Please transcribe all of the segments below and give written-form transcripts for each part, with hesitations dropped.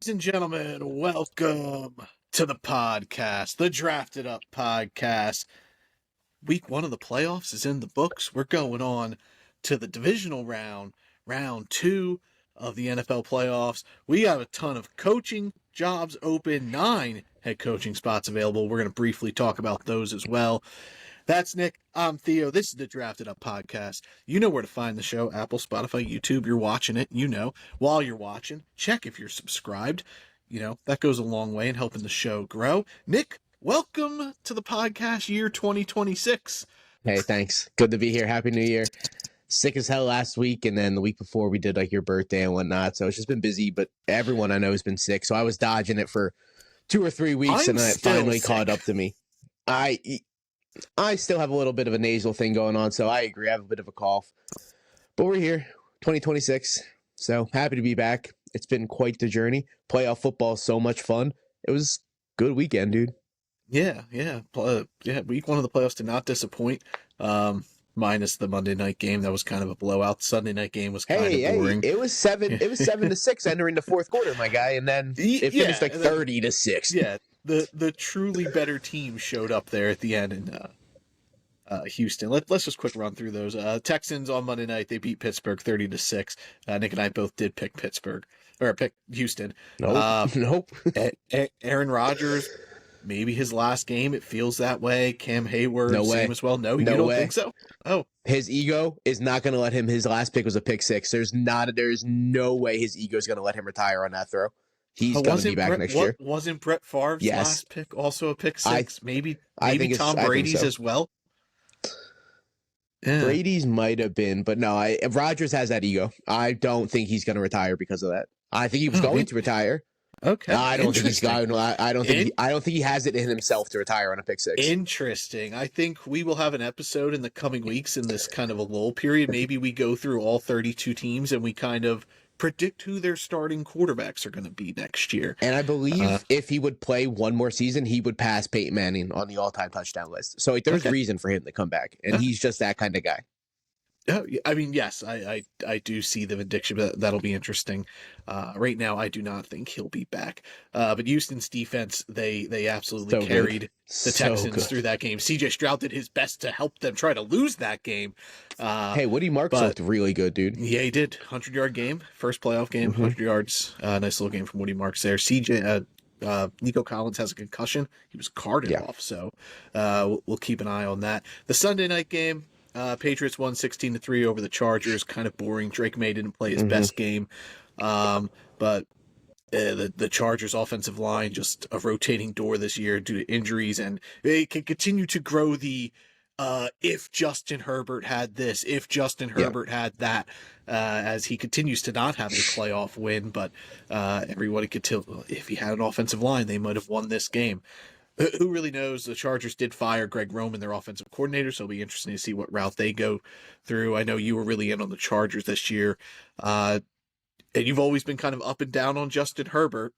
Ladies and gentlemen, welcome to the podcast, the Drafted Up Podcast. Week 1 of the playoffs is in the books. We're going on to the Divisional Round, Round 2 of the NFL playoffs. We have a ton of coaching jobs open, 9 head coaching spots available. We're going to briefly talk about those as well. That's Nick. I'm Theo. This is the Drafted Up Podcast. You know where to find the show. Apple, Spotify, YouTube. You're watching it. You know. While you're watching, check if you're subscribed. You know, that goes a long way in helping the show grow. Nick, welcome to the podcast year 2026. Hey, thanks. Good to be here. Happy New Year. Sick as hell last week, and then the week before we did like your birthday and whatnot. So it's just been busy, but everyone I know has been sick. So I was dodging it for 2 or 3 weeks, and then it finally caught up to me. I still have a little bit of a nasal thing going on, so I agree. I have a bit of a cough. But we're here, 2026. So happy to be back. It's been quite the journey. Playoff football is so much fun. It was a good weekend, dude. Yeah. Week 1 of the playoffs did not disappoint. Minus the Monday night game. That was kind of a blowout. Sunday night game was kind of boring. It was 7-6 entering the fourth quarter, my guy, and then it finished 30-6. Yeah. The truly better team showed up there at the end in Houston. Let's just quick run through those. Texans on Monday night, they beat Pittsburgh 30-6. Nick and I both did pick Pittsburgh or pick Houston. Nope. Aaron Rodgers, maybe his last game. It feels that way. Cam Hayward, no way. Same as well. No, you don't think so? Oh, his ego is not going to let him. His last pick was a pick 6. There's no way his ego is going to let him retire on that throw. He's going to be back next year. Wasn't Brett Favre's last pick also a pick 6? Maybe Tom Brady's as well. Yeah. Brady's might have been, but no. Rodgers has that ego. I don't think he's going to retire because of that. I think he was going to retire. Okay. I don't think he's going. I don't think he has it in himself to retire on a pick 6. Interesting. I think we will have an episode in the coming weeks in this kind of a lull period. Maybe we go through all 32 teams and we kind of predict who their starting quarterbacks are going to be next year. And I believe if he would play one more season, he would pass Peyton Manning on the all-time touchdown list. So there's reason for him to come back, and he's just that kind of guy. I mean, yes, I do see the addiction, but that'll be interesting. Right now, I do not think he'll be back. But Houston's defense, they absolutely carried the Texans through that game. C.J. Stroud did his best to help them try to lose that game. Hey, Woody Marks looked really good, dude. Yeah, he did. 100-yard game, first playoff game, 100 yards. Nice little game from Woody Marks there. Nico Collins has a concussion. He was carted off, so we'll keep an eye on that. The Sunday night game, Patriots won 16-3 over the Chargers. Kind of boring. Drake May didn't play his best game. But the Chargers offensive line, just a rotating door this year due to injuries, and they can continue to grow the if Justin Herbert had this, if Justin Herbert had that, as he continues to not have a playoff win, but everybody could tell if he had an offensive line, they might have won this game. Who really knows? The Chargers did fire Greg Roman, their offensive coordinator, so it'll be interesting to see what route they go through. I know you were really in on the Chargers this year, and you've always been kind of up and down on Justin Herbert.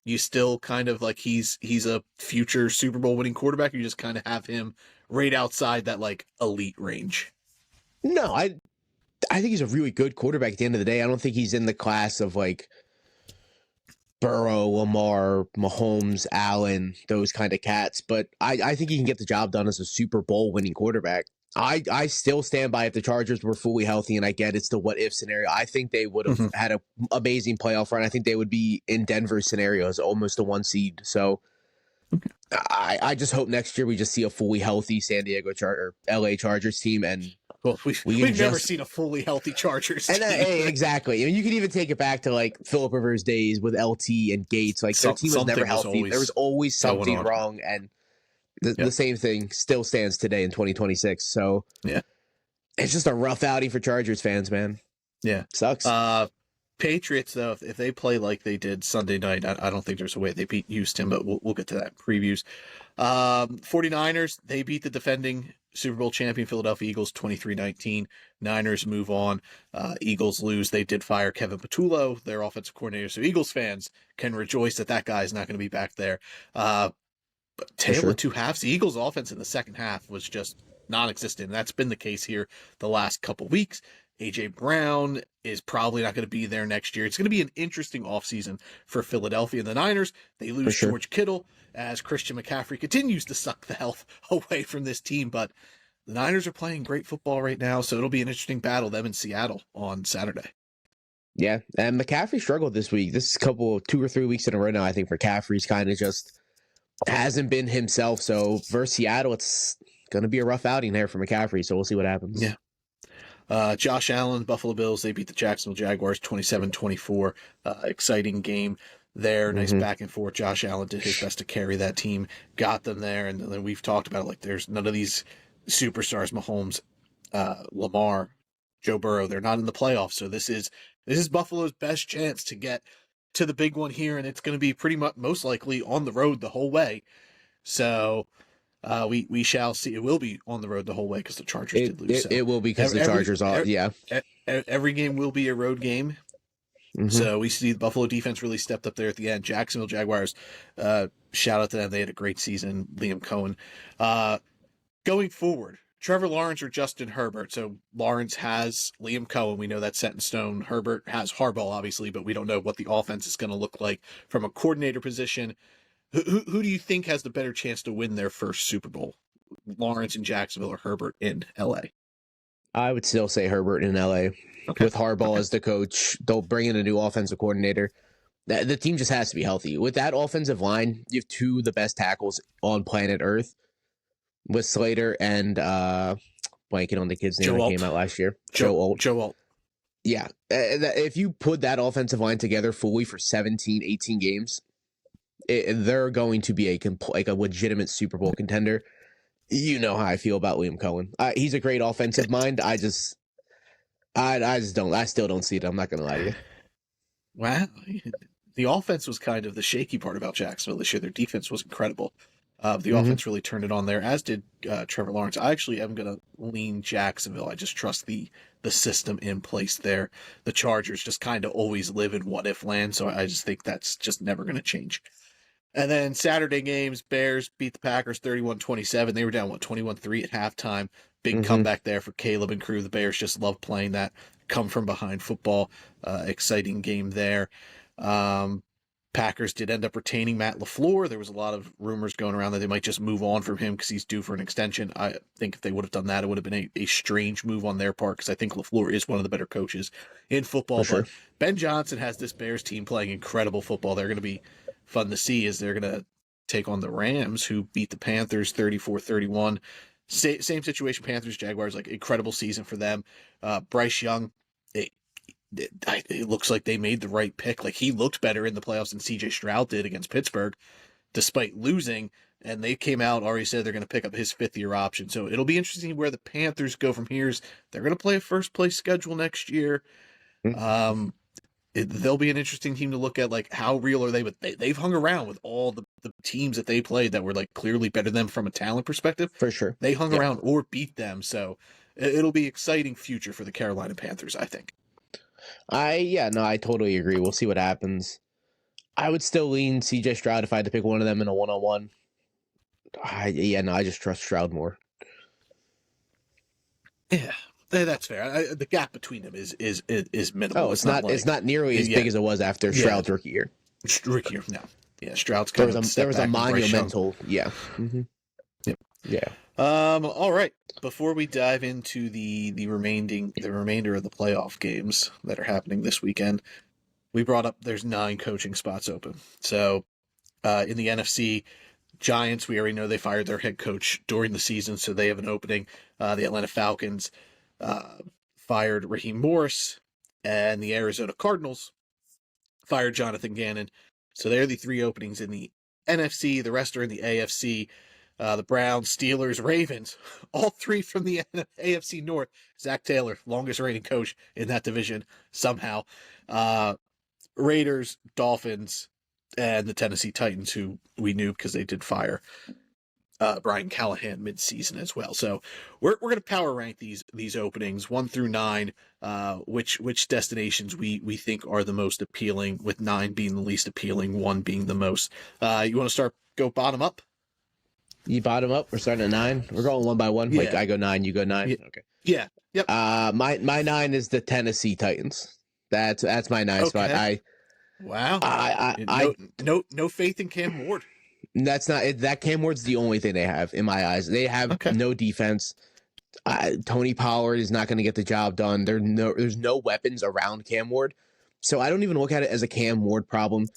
You still kind of like he's a future Super Bowl winning quarterback. You just kind of have him right outside that like elite range. No, I think he's a really good quarterback at the end of the day. I don't think he's in the class of like Burrow, Lamar, Mahomes, Allen, those kind of cats. But I think he can get the job done as a Super Bowl winning quarterback. I still stand by if the Chargers were fully healthy, and I get it's the what if scenario. I think they would have had an amazing playoff run. I think they would be in Denver's scenario as almost a 1 seed. So I just hope next year we just see a fully healthy San Diego LA Chargers team. And we've never seen a fully healthy Chargers team. Exactly. I mean, you could even take it back to like Phillip Rivers' days with LT and Gates. Like their team was never healthy. There was always something wrong, and the same thing still stands today in 2026. So it's just a rough outing for Chargers fans, man. Yeah, sucks. Patriots, though, if they play like they did Sunday night, I don't think there's a way they beat Houston, but we'll get to that in previews. 49ers, they beat the defending Super Bowl champion Philadelphia Eagles 23-19. Niners move on. Eagles lose. They did fire Kevin Patullo, their offensive coordinator, so Eagles fans can rejoice that guy is not going to be back there. But tale of two halves. The Eagles' offense in the second half was just non-existent. That's been the case here the last couple weeks. A.J. Brown is probably not going to be there next year. It's going to be an interesting offseason for Philadelphia. And the Niners, they For lose sure. George Kittle as Christian McCaffrey continues to suck the health away from this team. But the Niners are playing great football right now, so it'll be an interesting battle, them in Seattle on Saturday. Yeah, and McCaffrey struggled this week. This is 2 or 3 weeks in a row now. I think McCaffrey's kind of just hasn't been himself. So versus Seattle, it's going to be a rough outing there for McCaffrey. So we'll see what happens. Yeah. Josh Allen, Buffalo Bills, they beat the Jacksonville Jaguars 27-24. Exciting game there. Nice back and forth. Josh Allen did his best to carry that team, got them there. And then we've talked about it, like there's none of these superstars, Mahomes, Lamar, Joe Burrow. They're not in the playoffs. So this is Buffalo's best chance to get to the big one here. And it's going to be pretty much most likely on the road the whole way. So we shall see. It will be on the road the whole way because the Chargers did lose. It will be because the Chargers are, yeah. Every game will be a road game. So we see the Buffalo defense really stepped up there at the end. Jacksonville Jaguars, shout out to them. They had a great season. Liam Cohen. Going forward, Trevor Lawrence or Justin Herbert. So Lawrence has Liam Cohen. We know that's set in stone. Herbert has Harbaugh, obviously, but we don't know what the offense is going to look like from a coordinator position. Who do you think has the better chance to win their first Super Bowl? Lawrence in Jacksonville or Herbert in L.A.? I would still say Herbert in L.A. Okay. With Harbaugh as the coach. They'll bring in a new offensive coordinator. The team just has to be healthy. With that offensive line, you have two of the best tackles on planet Earth with Slater and blanking on the kid's name that came out last year. Joe Alt. Yeah. If you put that offensive line together fully for 17, 18 games, they're going to be a legitimate Super Bowl contender. You know how I feel about Liam Cohen. He's a great offensive mind. I still don't see it. I'm not going to lie to you. Wow. The offense was kind of the shaky part about Jacksonville this year. Their defense was incredible. The offense really turned it on there, as did Trevor Lawrence. I actually am going to lean Jacksonville. I just trust the system in place there. The Chargers just kind of always live in what-if land, so I just think that's just never going to change. And then Saturday games, Bears beat the Packers 31-27. They were down, 21-3 at halftime. Big comeback there for Caleb and crew. The Bears just love playing that come-from-behind football. Exciting game there. Packers did end up retaining Matt LaFleur. There was a lot of rumors going around that they might just move on from him because he's due for an extension. I think if they would have done that, it would have been a strange move on their part because I think LaFleur is one of the better coaches in football. For sure. But Ben Johnson has this Bears team playing incredible football. They're going to be fun to see as they're going to take on the Rams, who beat the Panthers 34-31. Same situation, Panthers, Jaguars, like incredible season for them. Bryce Young, it looks like they made the right pick. Like he looked better in the playoffs than C.J. Stroud did against Pittsburgh, despite losing. And they came out, already said they're going to pick up his fifth-year option. So it'll be interesting where the Panthers go from here. They're going to play a first-place schedule next year. They'll be an interesting team to look at, like how real are they? But they've hung around with all the teams that they played that were like clearly better than them from a talent perspective. For sure. They hung around or beat them. So it'll be an exciting future for the Carolina Panthers, I think. I totally agree. We'll see what happens. I would still lean CJ Stroud if I had to pick one of them in a one-on-one. I just trust Stroud more. Yeah, that's fair. The gap between them is minimal. Oh, it's not nearly as big as it was after Stroud's rookie year. Rookie year, no. Yeah, Stroud's kind there was a monumental. Yep. Yeah. All right. Before we dive into the remainder of the playoff games that are happening this weekend, we brought up there's 9 coaching spots open. So in the NFC, Giants, we already know they fired their head coach during the season, so they have an opening. The Atlanta Falcons fired Raheem Morris, and the Arizona Cardinals fired Jonathan Gannon. So they're the 3 openings in the NFC. The rest are in the AFC. The Browns, Steelers, Ravens, all 3 from the AFC North. Zach Taylor, longest reigning coach in that division somehow. Raiders, Dolphins, and the Tennessee Titans, who we knew because they did fire Brian Callahan mid-season as well. So we're going to power rank these openings 1 through 9, which destinations we think are the most appealing, with 9 being the least appealing, 1 being the most. You want to go bottom up? You bottom up. We're starting at 9. We're going one by one. Yeah. Like I go 9, you go 9. Yeah. Okay. Yeah. Yep. My 9 is the Tennessee Titans. That's my 9 spot. Wow. I No faith in Cam Ward. That's not it. That Cam Ward's the only thing they have in my eyes. They have no defense. Tony Pollard is not going to get the job done. There's no weapons around Cam Ward, so I don't even look at it as a Cam Ward problem.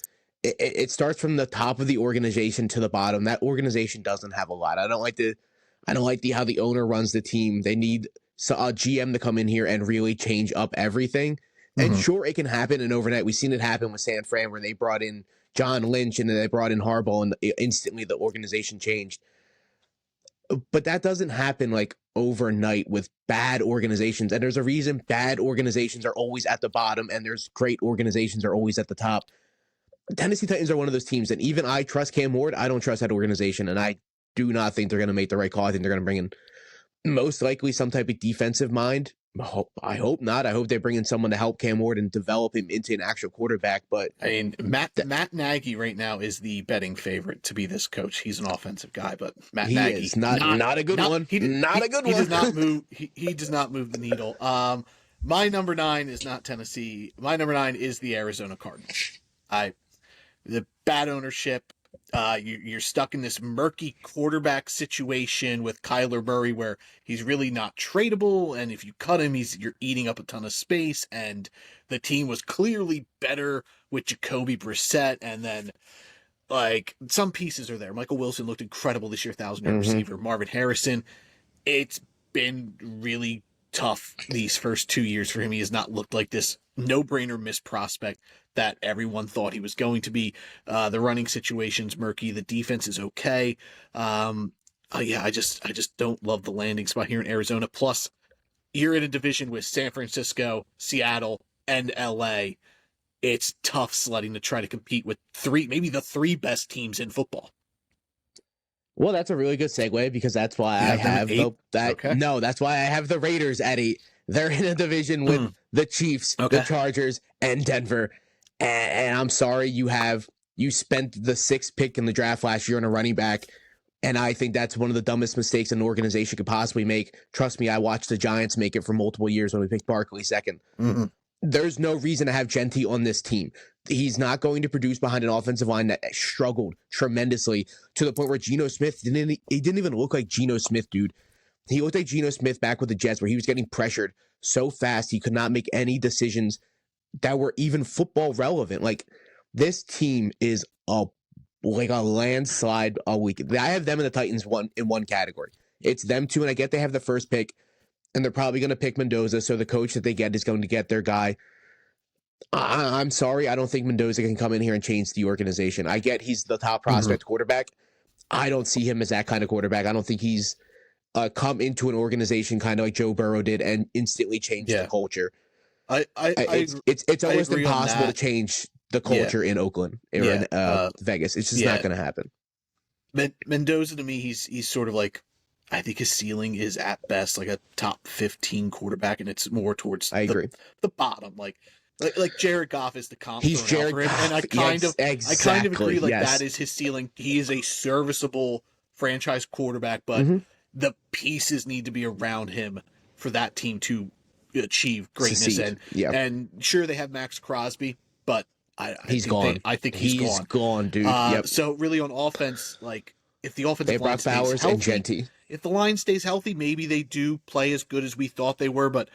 It starts from the top of the organization to the bottom. That organization doesn't have a lot. I don't like how the owner runs the team. They need a GM to come in here and really change up everything. And sure, it can happen. And overnight, we've seen it happen with San Fran, where they brought in John Lynch and then they brought in Harbaugh, and instantly the organization changed. But that doesn't happen like overnight with bad organizations. And there's a reason bad organizations are always at the bottom and there's great organizations are always at the top. Tennessee Titans are one of those teams, and even I trust Cam Ward. I don't trust that organization, and I do not think they're going to make the right call. I think they're going to bring in most likely some type of defensive mind. I hope not. I hope they bring in someone to help Cam Ward and develop him into an actual quarterback. But I mean, Matt Nagy right now is the betting favorite to be this coach. He's an offensive guy, but Matt Nagy is not a good one. He does not move. He does not move the needle. My number 9 is not Tennessee. My number 9 is the Arizona Cardinals. The bad ownership. You're stuck in this murky quarterback situation with Kyler Murray where he's really not tradable, and if you cut him, you're eating up a ton of space, and the team was clearly better with Jacoby Brissett, and then like some pieces are there. Michael Wilson looked incredible this year, 1,000-yard receiver. Marvin Harrison, it's been really tough these first 2 years for him. He has not looked like this no-brainer missed prospect that everyone thought he was going to be. The running situation's murky. The defense is okay. I just don't love the landing spot here in Arizona. Plus, you're in a division with San Francisco, Seattle, and LA. It's tough sledding to try to compete with maybe the 3 best teams in football. Well, that's a really good segue because that's why I have that's why I have the Raiders at 8. They're in a division with the Chiefs, the Chargers, and Denver. And I'm sorry, you spent the 6th pick in the draft last year on a running back, and I think that's one of the dumbest mistakes an organization could possibly make. Trust me, I watched the Giants make it for multiple years when we picked Barkley 2nd. There's no reason to have Genty on this team. He's not going to produce behind an offensive line that struggled tremendously to the point where Geno Smith didn't even look like Geno Smith, dude. He looked like Geno Smith back with the Jets, where he was getting pressured so fast he could not make any decisions that were even football relevant. Like, this team is a landslide all week. I have them and the Titans in one category. It's them 2, and I get they have the 1st pick, and they're probably going to pick Mendoza, so the coach that they get is going to get their guy. I'm sorry, I don't think Mendoza can come in here and change the organization. I get he's the top prospect quarterback. I don't see him as that kind of quarterback. I don't think he's come into an organization kind of like Joe Burrow did and instantly change the culture. It's almost impossible to change the culture in Oakland or in Vegas. It's just not going to happen. Mendoza, to me, he's sort of like, I think his ceiling is at best like a top 15 quarterback, and it's more towards the bottom. Like Jared Goff is the comp. He's Jared Goff, and I kind of agree. Like that is his ceiling. He is a serviceable franchise quarterback, but the pieces need to be around him for that team to achieve greatness. And sure, they have Max Crosby, but I think he's gone, dude. So really on offense, like if the offensive line stays Bowers healthy, and Genty. If the line stays healthy, maybe they do play as good as we thought they were, but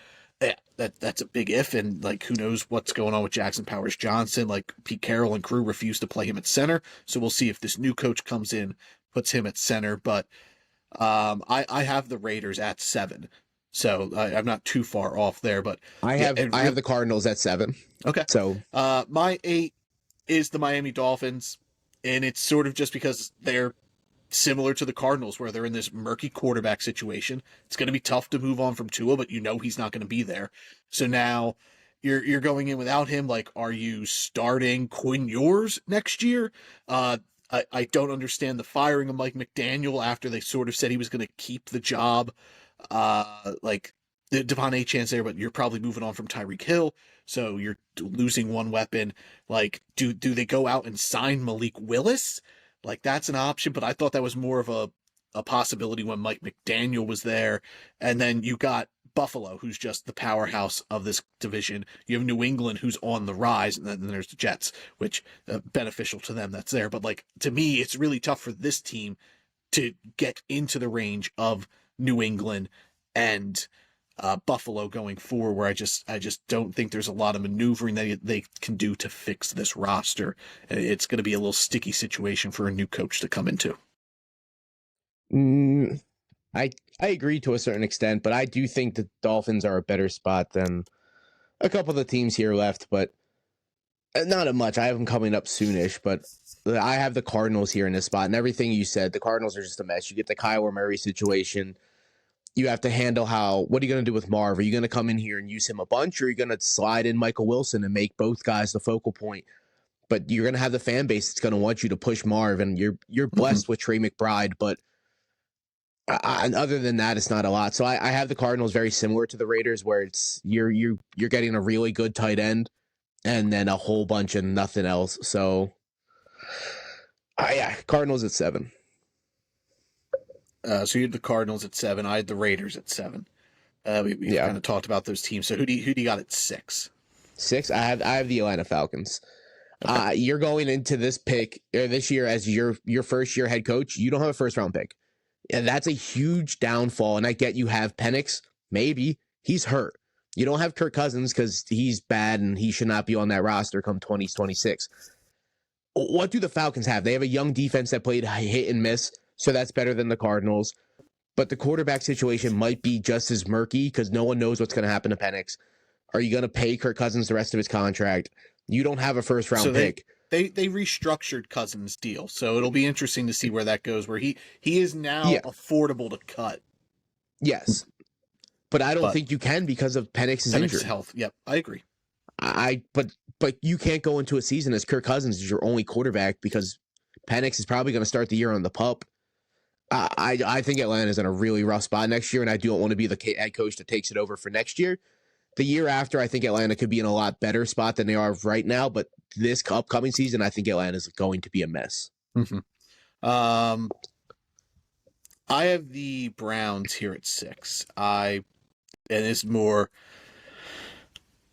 that's a big if, and like who knows what's going on with Jackson Powers Johnson. Like Pete Carroll and crew refuse to play him at center, so we'll see if this new coach comes in, puts him at center. But I have the Raiders at 7, so I'm not too far off there. But I have the Cardinals at 7. Okay, so my 8 is the Miami Dolphins, and it's sort of just because they're similar to the Cardinals, where they're in this murky quarterback situation. It's going to be tough to move on from Tua, but you know he's not going to be there. So now you're going in without him. Like, are you starting Quinn Ewers next year? I don't understand the firing of Mike McDaniel after they sort of said he was going to keep the job. Like Devon Achane there, but you're probably moving on from Tyreek Hill, so you're losing one weapon. Like, do they go out and sign Malik Willis? Like, that's an option, but I thought that was more of a possibility when Mike McDaniel was there. And then you got Buffalo, who's just the powerhouse of this division. You have New England, who's on the rise, and then there's the Jets, which beneficial to them. That's there, but like to me, it's really tough for this team to get into the range of New England and Buffalo going forward, where I just don't think there's a lot of maneuvering that they can do to fix this roster. It's going to be a little sticky situation for a new coach to come into. I agree to a certain extent, but I do think the Dolphins are a better spot than a couple of the teams here left, but not a much. I have them coming up soonish, but I have the Cardinals here in this spot, and everything you said, the Cardinals are just a mess. You get the Kyler Murray situation. You have to handle what are you going to do with Marv? Are you going to come in here and use him a bunch, or are you going to slide in Michael Wilson and make both guys the focal point? But you're going to have the fan base that's going to want you to push Marv, and you're blessed with Trey McBride, but other than that, it's not a lot. So I have the Cardinals very similar to the Raiders, where it's you're getting a really good tight end and then a whole bunch of nothing else. So yeah, Cardinals at 7. So you had the Cardinals at 7. I had the Raiders at 7. We kind of talked about those teams. So who do you got at 6? 6. I have the Atlanta Falcons. Okay. You're going into this pick this year as your first year head coach. You don't have a first round pick, and that's a huge downfall. And I get you have Penix. Maybe he's hurt. You don't have Kirk Cousins because he's bad and he should not be on that roster come 2026. What do the Falcons have? They have a young defense that played hit and miss. So that's better than the Cardinals. But the quarterback situation might be just as murky because no one knows what's going to happen to Penix. Are you going to pay Kirk Cousins the rest of his contract? You don't have a first-round pick. They restructured Cousins' deal, so it'll be interesting to see where that goes, where he is now affordable to cut. Yes. But I don't think you can because of Penix's injury. Health. Yep, I agree. But you can't go into a season as Kirk Cousins is your only quarterback because Penix is probably going to start the year on the pup. I think Atlanta's in a really rough spot next year, and I don't want to be the head coach that takes it over for next year. The year after, I think Atlanta could be in a lot better spot than they are right now, but this upcoming season, I think Atlanta's going to be a mess. Mm-hmm. I have the Browns here at 6.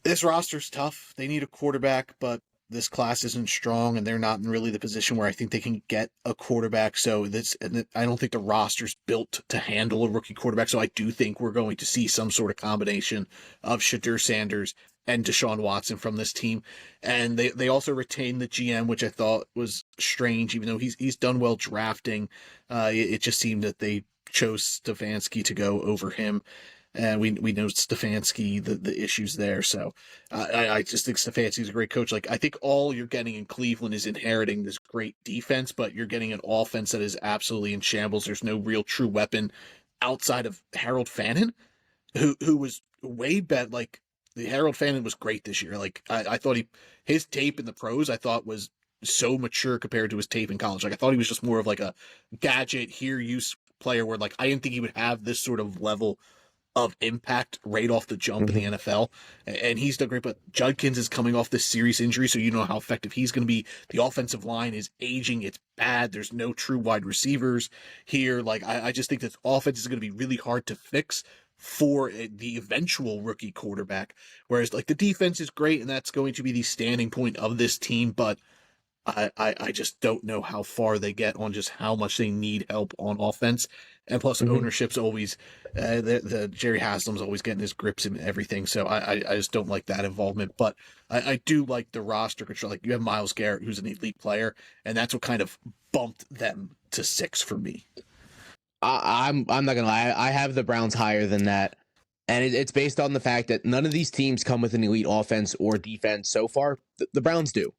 This roster's tough. They need a quarterback, but this class isn't strong, and they're not in really the position where I think they can get a quarterback. So I don't think the roster's built to handle a rookie quarterback. So I do think we're going to see some sort of combination of Shadur Sanders and Deshaun Watson from this team. And they also retained the GM, which I thought was strange, even though he's done well drafting. It just seemed that they chose Stefanski to go over him. And we know Stefanski, the issues there. So I just think Stefanski's a great coach. Like, I think all you're getting in Cleveland is inheriting this great defense, but you're getting an offense that is absolutely in shambles. There's no real true weapon outside of Harold Fannin, who was way better. Like, the Harold Fannin was great this year. Like, I thought his tape in the pros, I thought was so mature compared to his tape in college. Like, I thought he was just more of like a gadget, here use player where, like, I didn't think he would have this sort of level of impact right off the jump in the NFL. And he's done great, but Judkins is coming off this serious injury, so you know how effective he's going to be. The offensive line is aging. It's bad. There's no true wide receivers here. Like, I just think this offense is going to be really hard to fix for the eventual rookie quarterback. Whereas, like, the defense is great, and that's going to be the standing point of this team, but I just don't know how far they get on just how much they need help on offense. And plus, ownership's always the Jerry Haslam's always getting his grips and everything. So I just don't like that involvement. But I do like the roster control. Like, you have Myles Garrett, who's an elite player, and that's what kind of bumped them to 6 for me. I'm not gonna lie. I have the Browns higher than that, and it's based on the fact that none of these teams come with an elite offense or defense so far. The Browns do.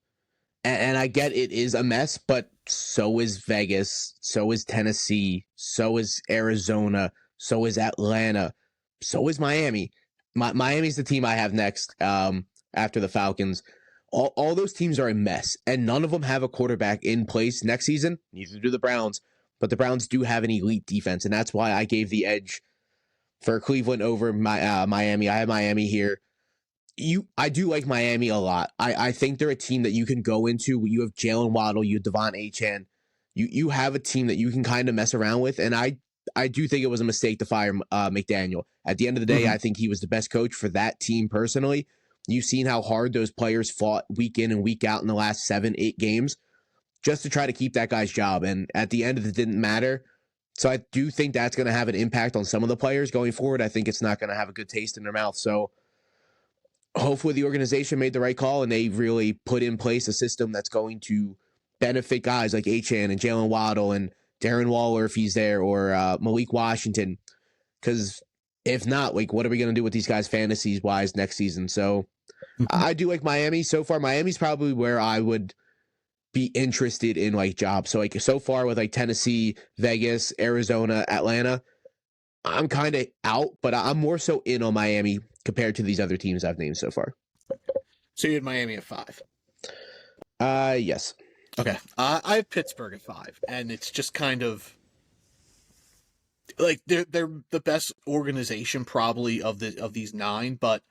And I get it is a mess, but so is Vegas, so is Tennessee, so is Arizona, so is Atlanta, so is Miami. Miami's the team I have next after the Falcons. All those teams are a mess, and none of them have a quarterback in place next season. Neither do the Browns, but the Browns do have an elite defense, and that's why I gave the edge for Cleveland over Miami. I have Miami here. I do like Miami a lot. I think they're a team that you can go into. You have Jalen Waddle, you have Devon Achane. You have a team that you can kind of mess around with, and I I do think it was a mistake to fire McDaniel. At the end of the day, I think he was the best coach for that team personally. You've seen how hard those players fought week in and week out in the last 7-8 games just to try to keep that guy's job. And at the end, it didn't matter. So I do think that's going to have an impact on some of the players going forward. I think it's not going to have a good taste in their mouth. So hopefully the organization made the right call and they really put in place a system that's going to benefit guys like Achane and Jalen Waddle and Darren Waller if he's there, or Malik Washington. Because if not, like, what are we going to do with these guys fantasies-wise next season? So I do like Miami. So far, Miami's probably where I would be interested in, like, jobs. So, like, so far with, like, Tennessee, Vegas, Arizona, Atlanta, I'm kind of out, but I'm more so in on Miami compared to these other teams I've named so far. So you had Miami at 5? Yes. Okay. I have Pittsburgh at 5, and it's just kind of like they're the best organization probably of these 9, but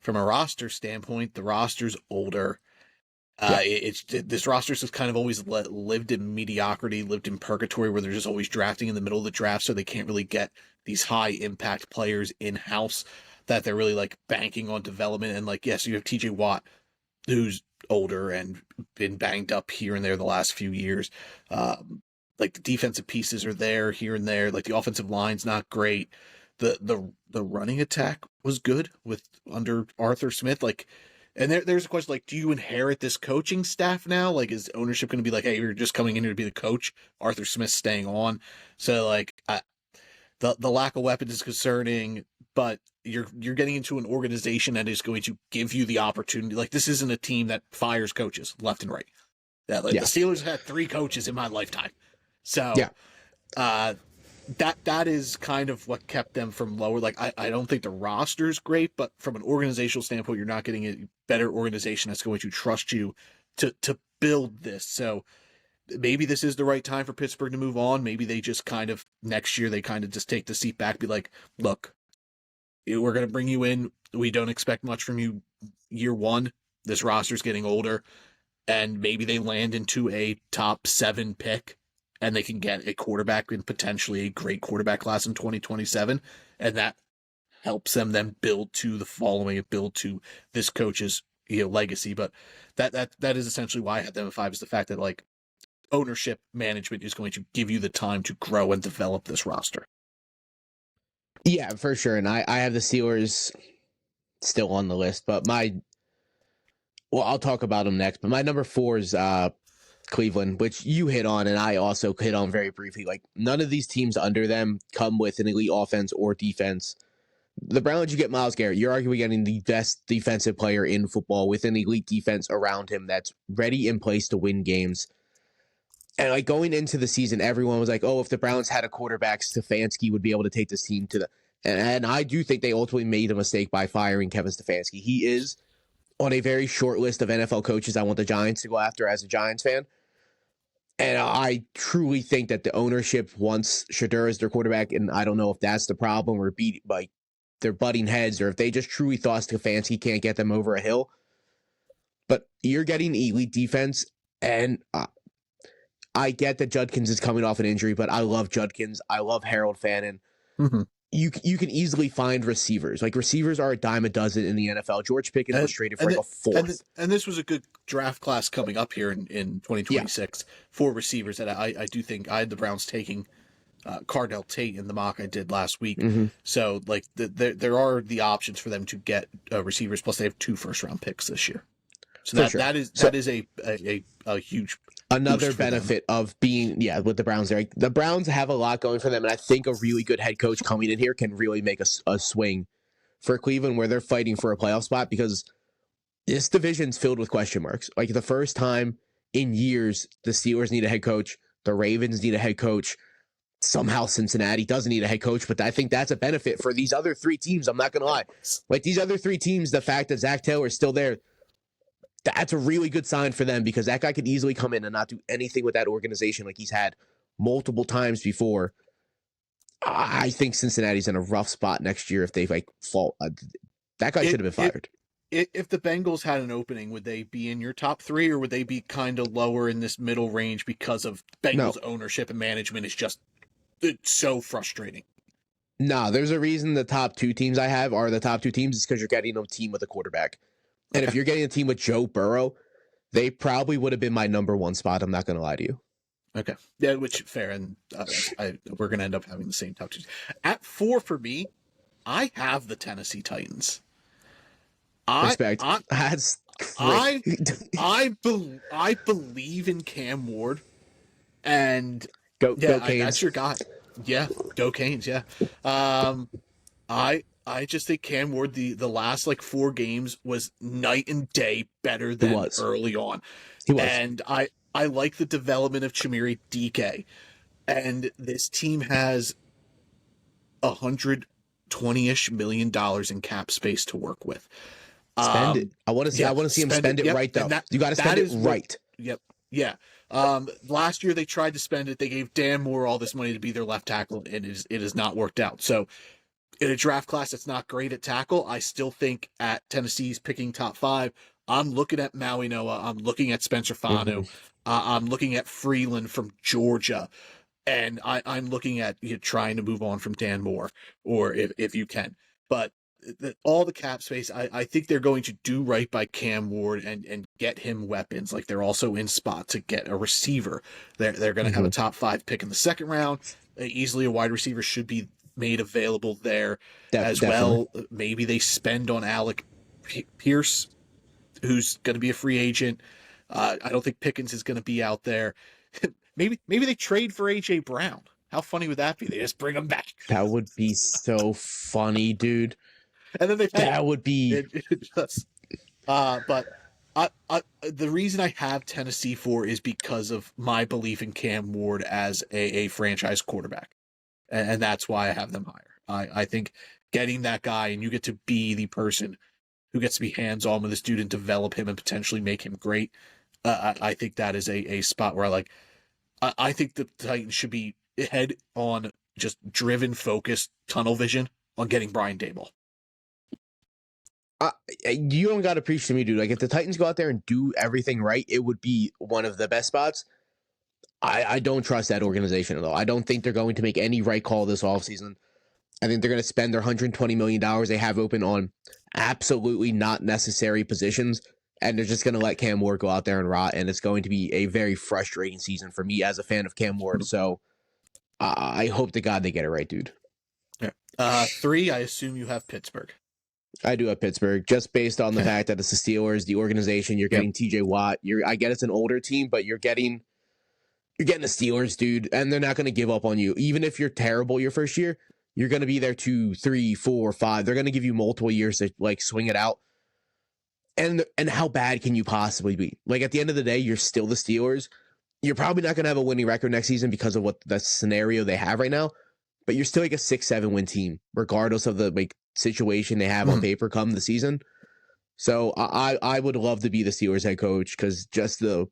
from a roster standpoint, the roster's older. This roster's just kind of always lived in mediocrity, lived in purgatory, where they're just always drafting in the middle of the draft, so they can't really get these high impact players in house that they're really like banking on development. And like, yes, you have TJ Watt, who's older and been banged up here and there the last few years. Like the defensive pieces are there here and there. Like the offensive line's not great. The running attack was good with under Arthur Smith. Like, and there's a question like, do you inherit this coaching staff now? Like, is ownership going to be like, hey, you're just coming in here to be the coach? Arthur Smith's staying on. So like, the lack of weapons is concerning, but you're getting into an organization that is going to give you the opportunity. Like, this isn't a team that fires coaches left and right. The Steelers had 3 coaches in my lifetime. So that is kind of what kept them from lower. Like, I don't think the roster is great, but from an organizational standpoint, you're not getting a better organization that's going to trust you to build this. So maybe this is the right time for Pittsburgh to move on. Maybe they just kind of next year, they kind of just take the seat back, be like, look, we're going to bring you in. We don't expect much from you year 1. This roster's getting older, and maybe they land into a top 7 pick and they can get a quarterback and potentially a great quarterback class in 2027. And that helps them then build to the following, build to this coach's legacy. But that is essentially why I had them at 5, is the fact that like ownership management is going to give you the time to grow and develop this roster. Yeah, for sure. And I have the Steelers still on the list, but I'll talk about them next. But my number 4 is Cleveland, which you hit on, and I also hit on very briefly. Like, none of these teams under them come with an elite offense or defense. The Browns, you get Myles Garrett. You're arguably getting the best defensive player in football with an elite defense around him that's ready in place to win games. And like going into the season, everyone was like, oh, if the Browns had a quarterback, Stefanski would be able to take this team to the... And I do think they ultimately made a mistake by firing Kevin Stefanski. He is on a very short list of NFL coaches I want the Giants to go after as a Giants fan. And I truly think that the ownership wants Shedeur as their quarterback, and I don't know if that's the problem, or they're butting heads, or if they just truly thought Stefanski can't get them over a hill. But you're getting elite defense, and I get that Judkins is coming off an injury, but I love Judkins. I love Harold Fannin. Mm-hmm. You can easily find receivers. Like, receivers are a dime a dozen in the NFL. George Pickens was traded for like a 4th. And this was a good draft class coming up here in 2026 for receivers. That I do think I had the Browns taking Cardell Tate in the mock I did last week. Mm-hmm. So like there are the options for them to get receivers. Plus they have 2 first-round picks this year. So that is a huge another benefit of being with the Browns there. The Browns have a lot going for them, and I think a really good head coach coming in here can really make a swing for Cleveland, where they're fighting for a playoff spot, because this division's filled with question marks. Like, the first time in years, the Steelers need a head coach, the Ravens need a head coach. Somehow Cincinnati doesn't need a head coach, but I think that's a benefit for these other 3 teams. I'm not going to lie. Like, these other 3 teams, the fact that Zach Taylor is still there, that's a really good sign for them, because that guy could easily come in and not do anything with that organization like he's had multiple times before. I think Cincinnati's in a rough spot next year if they fall. That guy should have been fired. If the Bengals had an opening, would they be in your top 3, or would they be kind of lower in this middle range because of Bengals ownership and management is just it's so frustrating. Nah, there's a reason the top 2 teams I have are the top 2 teams is because you're getting a team with a quarterback. And if you're getting a team with Joe Burrow, they probably would have been my number 1 spot. I'm not going to lie to you. Okay. Yeah, which fair. And we're going to end up having the same top 2. At 4 for me, I have the Tennessee Titans. Respect. That's great. I believe in Cam Ward, and go Canes. that's your guy. Yeah, go Canes. Yeah, I just think Cam Ward the last like 4 games was night and day better than early on. He was, and I like the development of Chimere DK, and this team has $120-ish million in cap space to work with. Spend it. I want to see. I want to see him spend it right though. You got to spend it right. Yep. Yeah. Last year they tried to spend it. They gave Dan Moore all this money to be their left tackle, and it has not worked out. So, in a draft class that's not great at tackle, I still think at Tennessee's picking top 5. I'm looking at Maui Noah. I'm looking at Spencer Fanu. I'm looking at Freeland from Georgia, and I'm looking at trying to move on from Dan Moore, or if you can, but. All the cap space, I think they're going to do right by Cam Ward and get him weapons. Like they're also in spot to get a receiver. They're going to have a top 5 pick in the second round. Easily a wide receiver should be made available there as well. Maybe they spend on Alec Pierce, who's going to be a free agent. I don't think Pickens is going to be out there. maybe they trade for AJ Brown. How funny would that be? They just bring him back. That would be so funny, dude. And then that would be but the reason I have Tennessee for is because of my belief in Cam Ward as a franchise quarterback, and that's why I have them higher. I think getting that guy, and you get to be the person who gets to be hands-on with this dude and develop him and potentially make him great. I think that is a spot where I think the Titans should be head on, just driven, focused, tunnel vision on getting Brian Daboll. You don't got to preach to me, dude. Like, if the Titans go out there and do everything right, it would be one of the best spots. I don't trust that organization at all. I don't think they're going to make any right call this offseason. I think they're going to spend their $120 million they have open on absolutely not necessary positions, and they're just going to let Cam Ward go out there and rot, and it's going to be a very frustrating season for me as a fan of Cam Ward. So I hope to God they get it right, dude. Yeah. 3, I assume you have Pittsburgh. I do have Pittsburgh, just based on the fact that it's the Steelers, the organization. You're getting TJ Watt. I get it's an older team, but you're getting the Steelers, dude, and they're not going to give up on you. Even if you're terrible your first year, you're going to be there 2, 3, 4, 5. They're going to give you multiple years to swing it out. And how bad can you possibly be? Like, at the end of the day, you're still the Steelers. You're probably not going to have a winning record next season because of what the scenario they have right now. But you're still a 6-7 win team, regardless of the situation they have on paper come the season. So I would love to be the Steelers head coach, because just the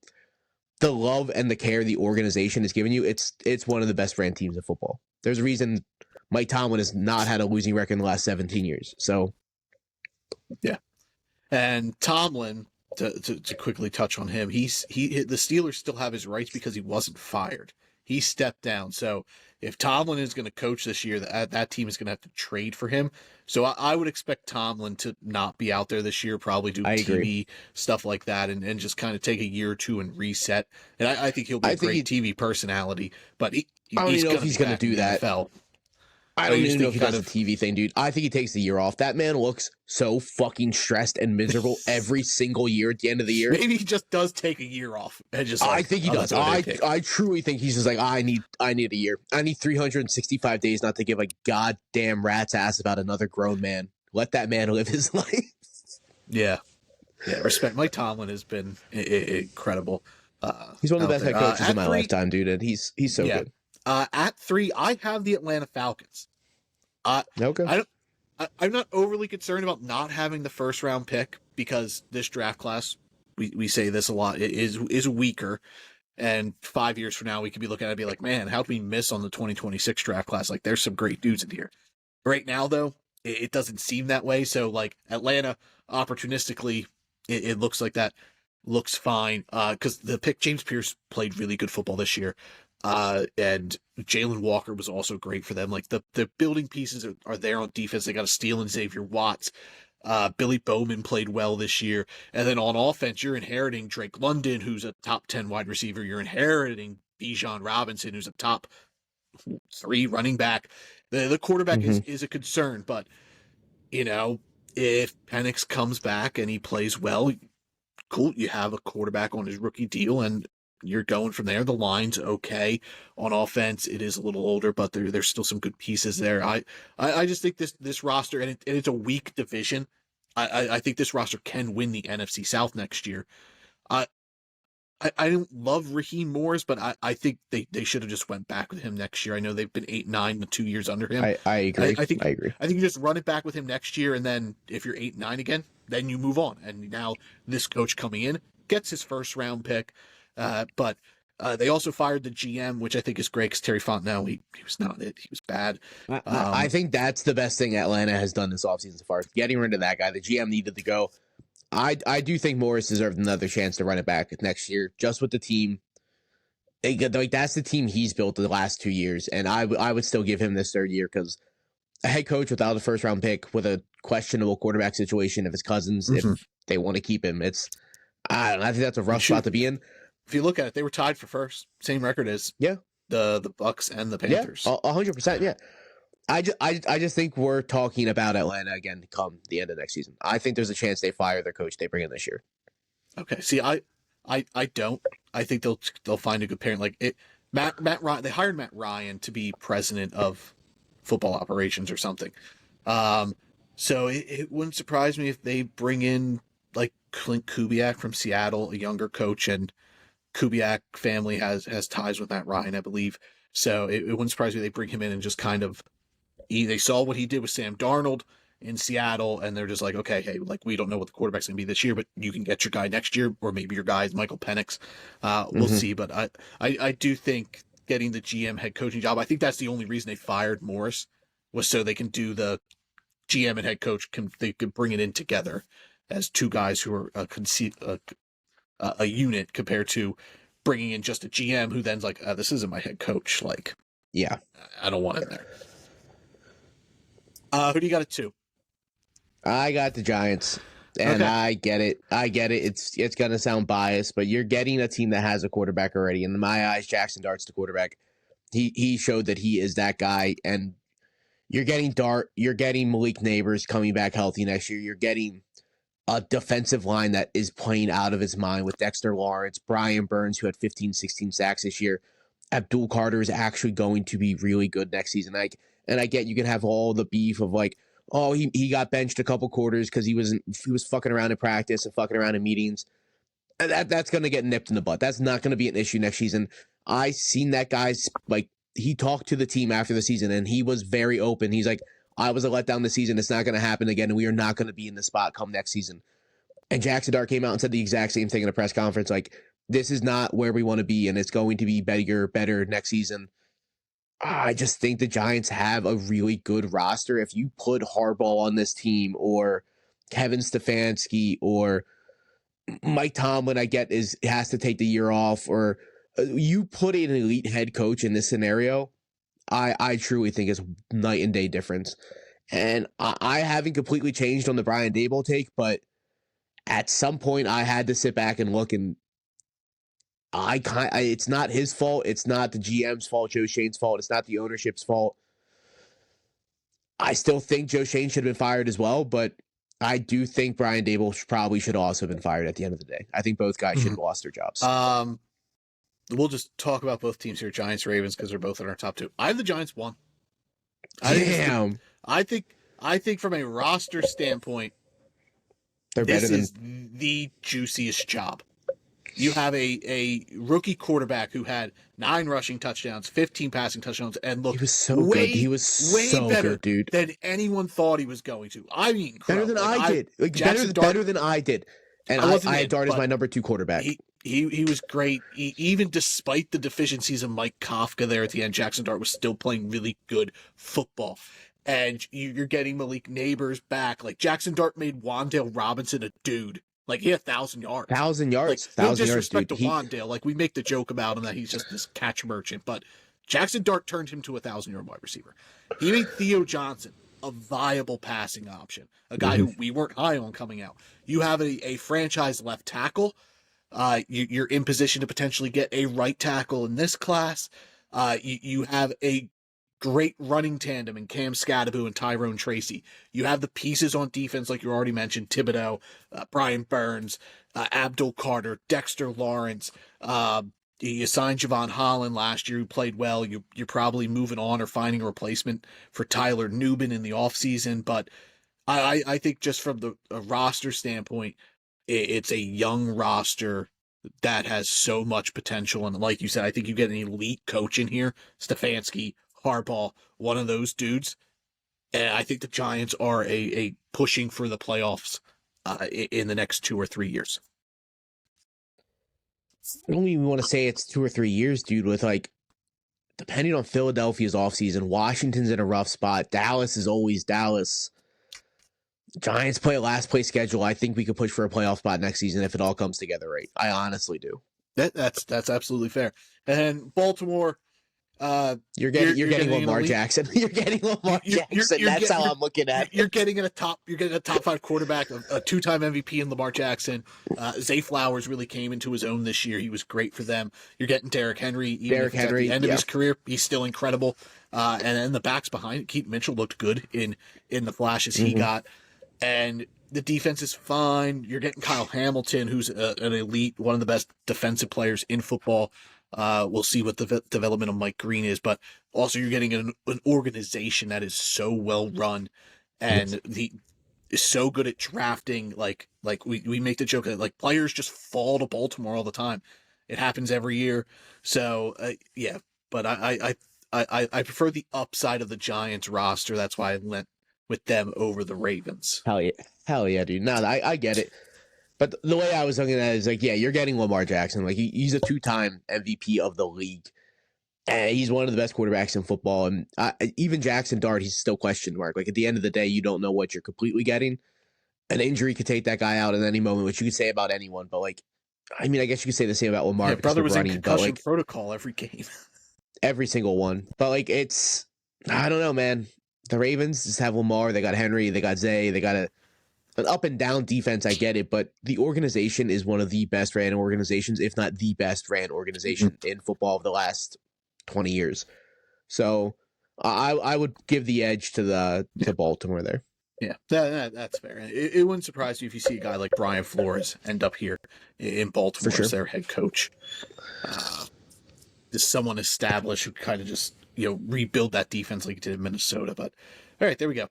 love and the care the organization is giving you, it's one of the best ran teams in football. There's a reason Mike Tomlin has not had a losing record in the last 17 years. So yeah, and Tomlin, to quickly touch on him, the Steelers still have his rights because he wasn't fired. He stepped down. So if Tomlin is going to coach this year, that team is going to have to trade for him. So I would expect Tomlin to not be out there this year, probably do TV stuff like that, and just kind of take a year or two and reset. And I think he'll be a great TV personality, but I don't even know if he's going to do that. NFL. I don't even know if he does a TV thing, dude. I think he takes the year off. That man looks so fucking stressed and miserable every single year at the end of the year. Maybe he just does take a year off. And just I think he does. I truly think he's just like, I need a year. I need 365 days not to give a goddamn rat's ass about another grown man. Let that man live his life. Yeah. Respect. Mike Tomlin has been incredible. He's one of the best head coaches in my lifetime, dude, and he's so good. At 3, I have the Atlanta Falcons. Okay. I'm not overly concerned about not having the first round pick, because this draft class, we say this a lot, is weaker. And 5 years from now, we could be looking at it and be like, man, how did we miss on the 2026 draft class? Like, there's some great dudes in here. Right now, though, it doesn't seem that way. So, Atlanta, opportunistically, it looks like that looks fine. Because the pick, James Pierce, played really good football this year. And Jalen Walker was also great for them. Like the building pieces are there on defense. They got a steal in Xavier Watts. Billy Bowman played well this year. And then on offense, you're inheriting Drake London, who's a top 10 wide receiver. You're inheriting Bijan Robinson, who's a top 3 running back. The quarterback is a concern, but if Penix comes back and he plays well, cool. You have a quarterback on his rookie deal, and you're going from there. The line's okay on offense. It is a little older, but there's still some good pieces there. I just think this roster, and it's a weak division. I think this roster can win the NFC South next year. I don't love Raheem Morris, but I think they should have just went back with him next year. I know they've been 8-9 the 2 years under him. I agree. I agree. I think you just run it back with him next year, and then if you're 8-9 again, then you move on. And now this coach coming in gets his first round pick, but they also fired the GM, which I think is great because Terry Fontenot, he was not it. He was bad. I think that's the best thing Atlanta has done this offseason so far. Getting rid of that guy. The GM needed to go. I do think Morris deserved another chance to run it back next year, just with the team. Like that's the team he's built the last 2 years, and I would still give him this third year because a head coach without a first round pick with a questionable quarterback situation of his cousins, if they want to keep him, I think that's a rough spot to be in. If you look at it, they were tied for first, same record as the Bucks and the Panthers. 100%. Yeah. I just think we're talking about Atlanta again come the end of next season. I think there's a chance they fire their coach they bring in this year. Okay. See, I don't. I think they'll find a good parent. Like it, Matt Ryan. They hired Matt Ryan to be president of football operations or something. So it wouldn't surprise me if they bring in like Clint Kubiak from Seattle, a younger coach, and Kubiak family has ties with Matt Ryan, I believe. So it wouldn't surprise me if they bring him in and just kind of. They saw what he did with Sam Darnold in Seattle, and they're just like, okay, hey, like we don't know what the quarterback's going to be this year, but you can get your guy next year, or maybe your guy is Michael Penix. We'll see, but I do think getting the GM head coaching job, I think that's the only reason they fired Morris was so they can do the GM and head coach they could bring it in together as two guys who are a unit compared to bringing in just a GM who then's like, this isn't my head coach. Like, yeah, I don't want him there. Who do you got at 2? I got the Giants, and okay. I get it. It's going to sound biased, but you're getting a team that has a quarterback already. In my eyes, Jackson Dart's the quarterback. He showed that he is that guy, and you're getting Dart. You're getting Malik Neighbors coming back healthy next year. You're getting a defensive line that is playing out of his mind with Dexter Lawrence, Brian Burns, who had 15, 16 sacks this year. Abdul Carter is actually going to be really good next season. And I get you can have all the beef of like, oh, he got benched a couple quarters because he was fucking around in practice and fucking around in meetings. And that's going to get nipped in the butt. That's not going to be an issue next season. I seen that guy's like he talked to the team after the season and he was very open. He's like, I was a letdown this season. It's not going to happen again. And we are not going to be in the spot come next season. And Jackson Dart came out and said the exact same thing in a press conference. Like, this is not where we want to be. And it's going to be better next season. I just think the Giants have a really good roster. If you put Harbaugh on this team or Kevin Stefanski or Mike Tomlin, I get has to take the year off, or you put an elite head coach in this scenario, I truly think it's night and day difference. And I haven't completely changed on the Brian Daboll take, but at some point I had to sit back and look, and it's not his fault. It's not the GM's fault, Joe Shane's fault. It's not the ownership's fault. I still think Joe Shane should have been fired as well, but I do think Brian Daboll probably should also have been fired at the end of the day. I think both guys should have lost their jobs. We'll just talk about both teams here, Giants, Ravens, because they're both in our top 2. I have the Giants 1. Damn. I think from a roster standpoint, this is the juiciest job. You have a rookie quarterback who had 9 rushing touchdowns, 15 passing touchdowns, and looked he was so good. He was so better good, dude, than anyone thought he was going to. I mean, better than I did. Better than I did. And I had Dart as my number 2 quarterback. He was great. Even despite the deficiencies of Mike Kafka there at the end, Jackson Dart was still playing really good football. And you're getting Malik Neighbors back. Like, Jackson Dart made Wan'Dale Robinson a dude. Like, he had 1,000 yards. 1,000 Like, yards. no 1,000 yards, disrespect dude. to Wandale. Like, we make the joke about him that he's just this catch merchant, but Jackson Dart turned him to a 1,000-yard wide receiver. He made Theo Johnson a viable passing option, a guy who we weren't high on coming out. You have a franchise left tackle. You're in position to potentially get a right tackle in this class. You have a great running tandem in Cam Scadaboo and Tyrone Tracy. You have the pieces on defense, like you already mentioned, Thibodeau, Brian Burns, Abdul Carter, Dexter Lawrence. You signed Javon Holland last year, who played well. You're probably moving on or finding a replacement for Tyler Nubin in the offseason. But I think just from the roster standpoint, it's a young roster that has so much potential. And like you said, I think you get an elite coach in here, Stefanski, Harbaugh, one of those dudes. And I think the Giants are a pushing for the playoffs in the next 2 or 3 years. I don't even want to say it's 2 or 3 years, dude, with like, depending on Philadelphia's offseason, Washington's in a rough spot. Dallas is always Dallas. Giants play a last place schedule. I think we could push for a playoff spot next season if it all comes together right. I honestly do. That's absolutely fair. And Baltimore, you're getting Lamar Jackson. You're getting Lamar Jackson. That's how I'm looking at it. You're getting a top 5 quarterback, a 2-time MVP in Lamar Jackson. Zay Flowers really came into his own this year. He was great for them. You're getting Derrick Henry. At the end of his career, he's still incredible. And then the backs behind it, Keaton Mitchell looked good in the flashes he got. And the defense is fine. You're getting Kyle Hamilton, who's an elite, one of the best defensive players in football. We'll see what the development of Mike Green is, but also you're getting an organization that is so well run and is so good at drafting. Like we make the joke that like players just fall to Baltimore all the time. It happens every year. So yeah, but I prefer the upside of the Giants roster. That's why I went with them over the Ravens. Hell yeah, dude. No, I get it. But the way I was looking at it is like, yeah, you're getting Lamar Jackson. Like he's a 2-time MVP of the league. And he's one of the best quarterbacks in football. And even Jackson Dart, he's still question mark. Like at the end of the day, you don't know what you're completely getting. An injury could take that guy out at any moment, which you could say about anyone. But like, I mean, I guess you could say the same about Lamar. Yeah, brother was running, in concussion like, protocol every game. Every single one. But like, I don't know, man. The Ravens just have Lamar. They got Henry. They got Zay. They got an up and down defense. I get it, but the organization is one of the best ran organizations, if not the best ran organization in football of the last 20 years. So I would give the edge to Baltimore there. Yeah, that's fair. It wouldn't surprise you if you see a guy like Brian Flores end up here in Baltimore as their head coach. Just someone established who kind of just rebuild that defense like he did in Minnesota. But all right, there we go.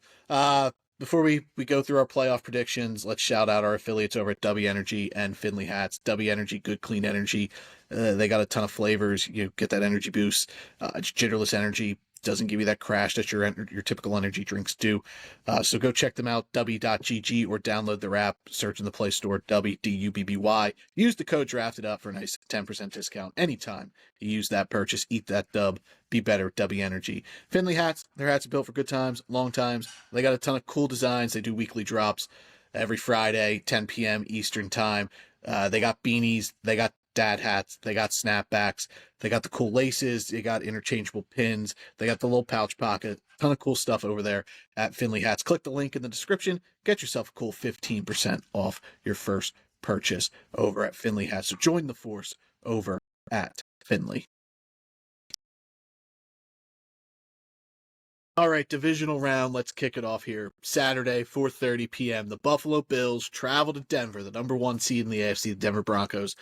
Before we go through our playoff predictions, let's shout out our affiliates over at W Energy and Finley Hats. W Energy, good, clean energy. They got a ton of flavors. You get that energy boost. It's jitterless energy. Doesn't give you that crash that your typical energy drinks do. So go check them out, w.gg, or download their app, search in the Play Store, WDUBBY. Use the code DRAFTEDUP for a nice 10% discount anytime you use that purchase. Eat that dub. Be better, W Energy. Finley Hats, their hats are built for good times, long times. They got a ton of cool designs. They do weekly drops every Friday, 10 p.m. Eastern time. They got beanies. They got dad hats. They got snapbacks. They got the cool laces. They got interchangeable pins. They got the little pouch pocket. Ton of cool stuff over there at Finley Hats. Click the link in the description. Get yourself a cool 15% off your first purchase over at Finley Hats. So join the force over at Finley. All right, divisional round. Let's kick it off here. Saturday, 4:30 p.m. The Buffalo Bills travel to Denver, the number 1 seed in the AFC, the Denver Broncos.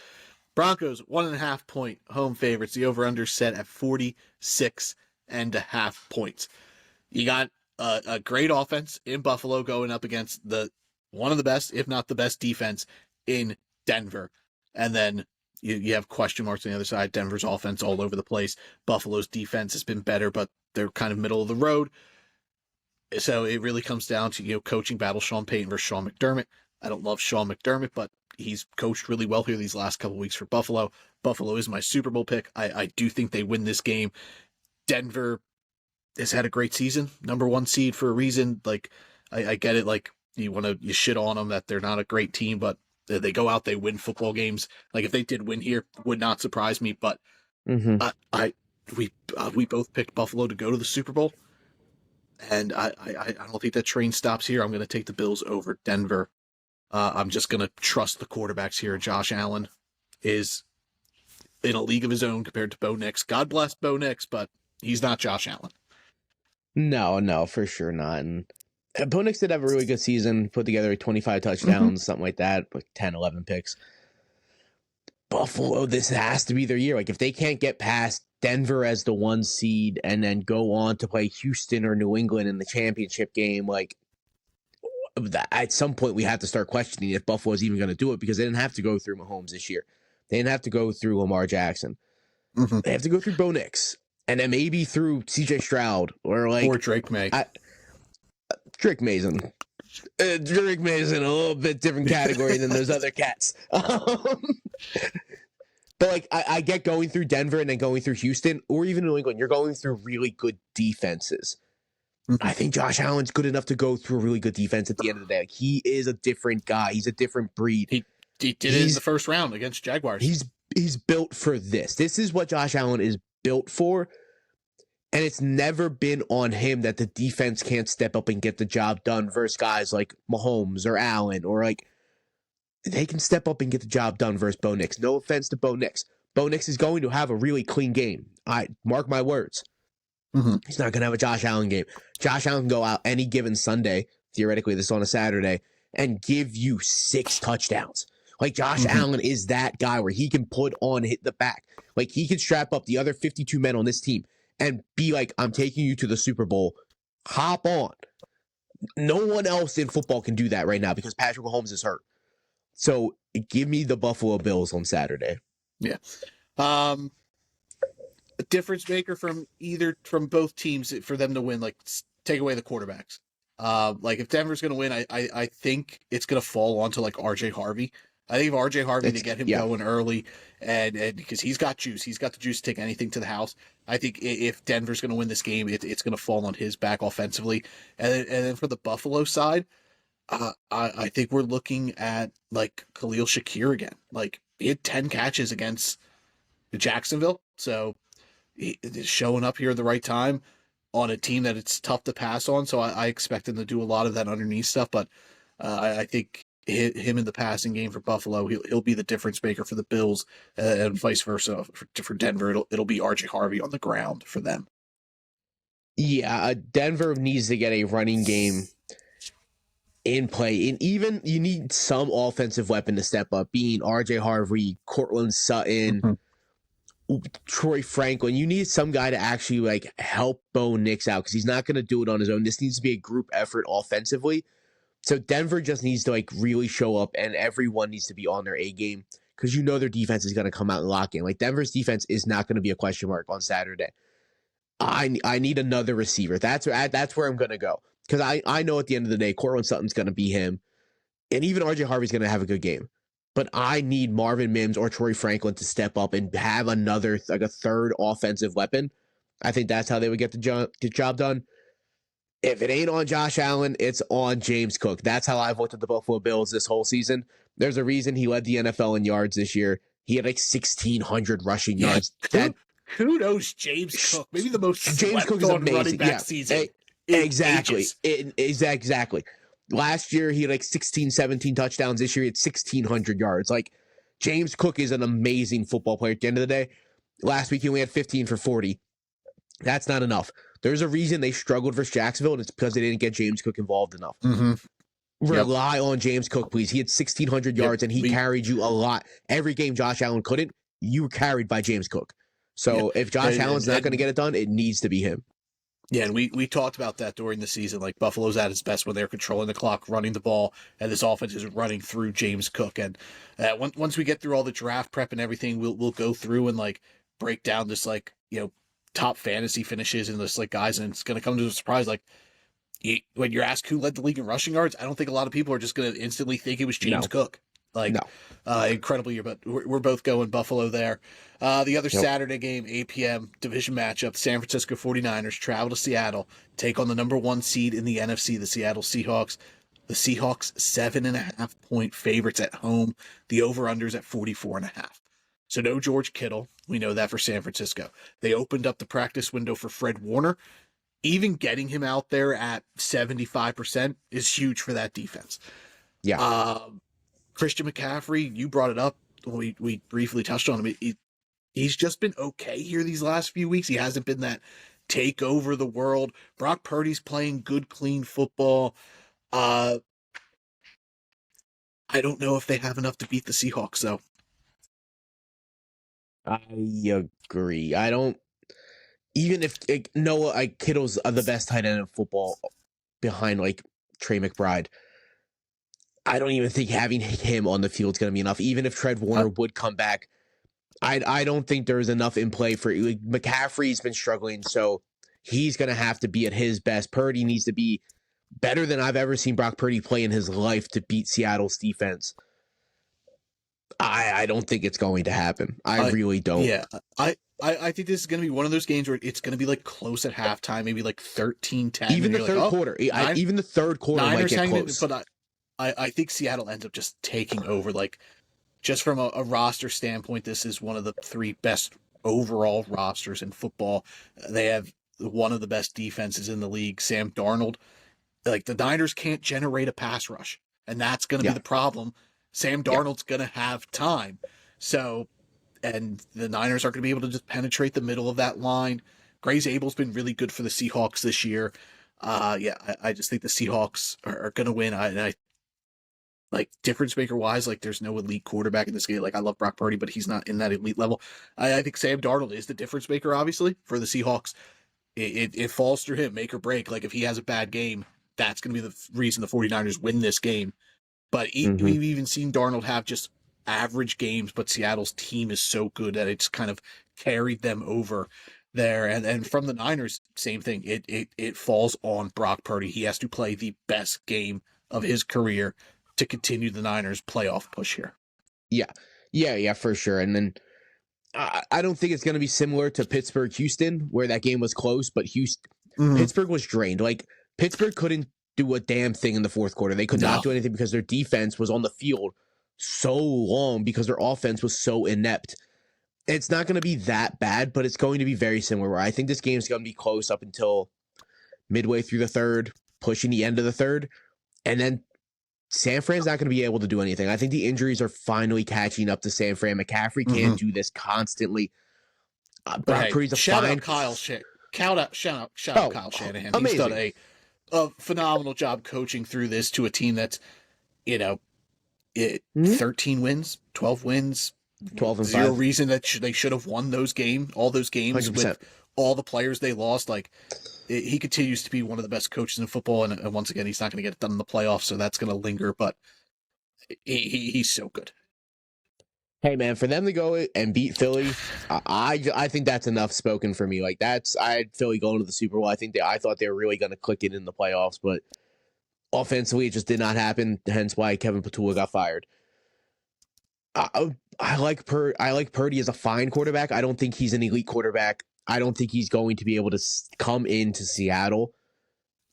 Broncos, 1.5 point home favorites. The over-under set at 46.5 points. You got a great offense in Buffalo going up against one of the best, if not the best, defense in Denver. And then you have question marks on the other side. Denver's offense all over the place. Buffalo's defense has been better, but they're kind of middle of the road. So it really comes down to, coaching battle, Sean Payton versus Sean McDermott. I don't love Sean McDermott, but he's coached really well here these last couple of weeks for Buffalo. Buffalo is my Super Bowl pick. I do think they win this game. Denver has had a great season, number 1 seed for a reason. Like, I get it. Like, you shit on them that they're not a great team, but They go out, they win football games. Like if they did win here, would not surprise me. But Mm-hmm. we both picked Buffalo to go to the Super Bowl, and I don't think that train stops here. I'm going to take the Bills over Denver. I'm just going to trust the quarterbacks here. Josh Allen is in a league of his own compared to Bo Nix. God bless Bo Nix, but he's not Josh Allen. No, for sure not. And Bo Nix did have a really good season, put together 25 touchdowns, something like that, like 10, 11 picks. Buffalo, this has to be their year. Like if they can't get past Denver as the 1 seed and then go on to play Houston or New England in the championship game, like at some point we have to start questioning if Buffalo is even going to do it, because they didn't have to go through Mahomes this year. They didn't have to go through Lamar Jackson. They have to go through Bo Nix, and then maybe through CJ Stroud or Drake May. Drake Mason. Drake Mason, a little bit different category than those other cats. But like I get going through Denver and then going through Houston or even New England. You're going through really good defenses. I think Josh Allen's good enough to go through a really good defense at the end of the day. Like, he is a different guy. He's a different breed. He did it in the first round against Jaguars. He's built for this. This is what Josh Allen is built for. And it's never been on him that the defense can't step up and get the job done versus guys like Mahomes or Allen, or like they can step up and get the job done versus Bo Nix. No offense to Bo Nix. Bo Nix is going to have a really clean game. I mark my words. He's not going to have a Josh Allen game. Josh Allen can go out any given Sunday, theoretically this on a Saturday, and give you 6 touchdowns. Like Josh Allen is that guy where he can hit the back. Like he can strap up the other 52 men on this team and be like, I'm taking you to the Super Bowl. Hop on. No one else in football can do that right now because Patrick Mahomes is hurt. So give me the Buffalo Bills on Saturday. Yeah. A difference maker from both teams for them to win, like take away the quarterbacks. Like if Denver's going to win, I think it's going to fall onto like RJ Harvey. I think if RJ Harvey to get him going early and because he's got juice, he's got the juice to take anything to the house. I think if Denver's going to win this game, it's going to fall on his back offensively. And then for the Buffalo side, I think we're looking at like Khalil Shakir again. Like he had 10 catches against Jacksonville. So he's showing up here at the right time on a team that it's tough to pass on. So I expect him to do a lot of that underneath stuff. But I think him in the passing game for Buffalo, he'll be the difference maker for the Bills, and vice versa for Denver. It'll be RJ Harvey on the ground for them. Yeah, Denver needs to get a running game in play, and even you need some offensive weapon to step up. Being RJ Harvey, Cortland Sutton, Troy Franklin, you need some guy to actually like help Bo Nix out because he's not going to do it on his own. This needs to be a group effort offensively. So Denver just needs to like really show up, and everyone needs to be on their A game because their defense is going to come out and lock in. Like Denver's defense is not going to be a question mark on Saturday. I need another receiver. That's where I'm going to go because I know at the end of the day, Cortland Sutton's going to be him, and even RJ Harvey's going to have a good game. But I need Marvin Mims or Troy Franklin to step up and have another, like a third offensive weapon. I think that's how they would get the job done. If it ain't on Josh Allen, it's on James Cook. That's how I've looked at the Buffalo Bills this whole season. There's a reason he led the NFL in yards this year. He had like 1,600 rushing yards. Who knows James Cook? Maybe the most James Cook is amazing. Running back season. Exactly. Exactly. Last year, he had like 16, 17 touchdowns. This year, he had 1,600 yards. Like, James Cook is an amazing football player at the end of the day. Last week, he only had 15 for 40. That's not enough. There's a reason they struggled versus Jacksonville, and it's because they didn't get James Cook involved enough. Rely on James Cook, please. He had 1,600 yards, and he carried you a lot. Every game Josh Allen couldn't, you were carried by James Cook. So if Josh Allen's not going to get it done, it needs to be him. Yeah, and we talked about that during the season. Like, Buffalo's at its best when they're controlling the clock, running the ball, and this offense is running through James Cook. And once we get through all the draft prep and everything, we'll go through and, like, break down this, like, top fantasy finishes and this, like, guys, and it's going to come to a surprise. Like, when you're asked who led the league in rushing yards, I don't think a lot of people are just going to instantly think it was James Cook. Like, incredible year, but we're both going Buffalo there. The other Saturday game, 8 p.m., division matchup, San Francisco 49ers travel to Seattle, take on the number 1 seed in the NFC, the Seattle Seahawks. The Seahawks 7.5-point favorites at home. The over-unders at 44.5. So no George Kittle. We know that for San Francisco. They opened up the practice window for Fred Warner. Even getting him out there at 75% is huge for that defense. Yeah. Christian McCaffrey, you brought it up. We briefly touched on him. He's just been okay here these last few weeks. He hasn't been that take over the world. Brock Purdy's playing good, clean football. I don't know if they have enough to beat the Seahawks, though. I agree. I don't. Even if Noah Kittle's the best tight end in football behind like Trey McBride, I don't even think having him on the field is going to be enough. Even if Fred Warner would come back, I don't think there's enough in play for McCaffrey's been struggling, so he's going to have to be at his best. Purdy needs to be better than I've ever seen Brock Purdy play in his life to beat Seattle's defense. I don't think it's going to happen. I really don't. Yeah, I think this is going to be one of those games where it's going to be like close at halftime, maybe like 13-10. Even the third quarter. Even the third quarter might get close. But I think Seattle ends up just taking over. Like, just from a roster standpoint, this is one of the 3 best overall rosters in football. They have one of the best defenses in the league. Sam Darnold. Like, the Niners can't generate a pass rush, and that's going to be the problem. Sam Darnold's going to have time. So, and the Niners are going to be able to just penetrate the middle of that line. Gray Zabel's been really good for the Seahawks this year. I just think the Seahawks are going to win. I like, difference maker wise, like, there's no elite quarterback in this game. Like, I love Brock Purdy, but he's not in that elite level. I think Sam Darnold is the difference maker, obviously, for the Seahawks. It falls through him, make or break. Like, if he has a bad game, that's going to be the reason the 49ers win this game. But we've even seen Darnold have just average games, but Seattle's team is so good that it's kind of carried them over there. And from the Niners, same thing. It falls on Brock Purdy. He has to play the best game of his career to continue the Niners' playoff push here. Yeah, for sure. And then I don't think it's going to be similar to Pittsburgh-Houston, where that game was close, but Pittsburgh was drained. Like, Pittsburgh couldn't do a damn thing in the fourth quarter. They could not do anything because their defense was on the field so long because their offense was so inept. It's not going to be that bad, but it's going to be very similar. Where I think this game is going to be close up until midway through the third, pushing the end of the third, and then San Fran's not going to be able to do anything. I think the injuries are finally catching up to San Fran. McCaffrey can't do this constantly. Brock Purdy's a shout fine. out Kyle Kyle Shanahan. Amazing. He's done a phenomenal job coaching through this to a team that's, 13 wins, 12 wins, 12 and 0 5. reason that they should have won all those games 100%. with all the players they lost. Like, he continues to be one of the best coaches in football, and once again, he's not going to get it done in the playoffs, so that's going to linger. But he's so good. Hey man, for them to go and beat Philly, I think that's enough spoken for me. Like, I had Philly going to the Super Bowl. I thought they were really going to click it in the playoffs, but offensively, it just did not happen. Hence why Kevin Patula got fired. I like Purdy as a fine quarterback. I don't think he's an elite quarterback. I don't think he's going to be able to come into Seattle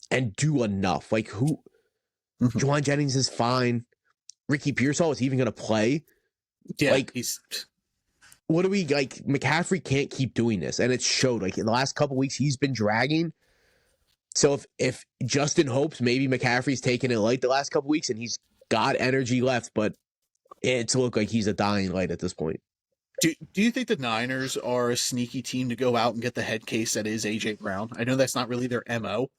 and do enough. Like, Juwan Jennings is fine. Ricky Pearsall is even going to play. Yeah, like, what do we like? McCaffrey can't keep doing this, and it showed. Like, in the last couple weeks, he's been dragging. So if Justin hopes maybe McCaffrey's taken it light the last couple weeks, and he's got energy left, but it's looked like he's a dying light at this point. Do you think the Niners are a sneaky team to go out and get the head case that is A.J. Brown? I know that's not really their MO,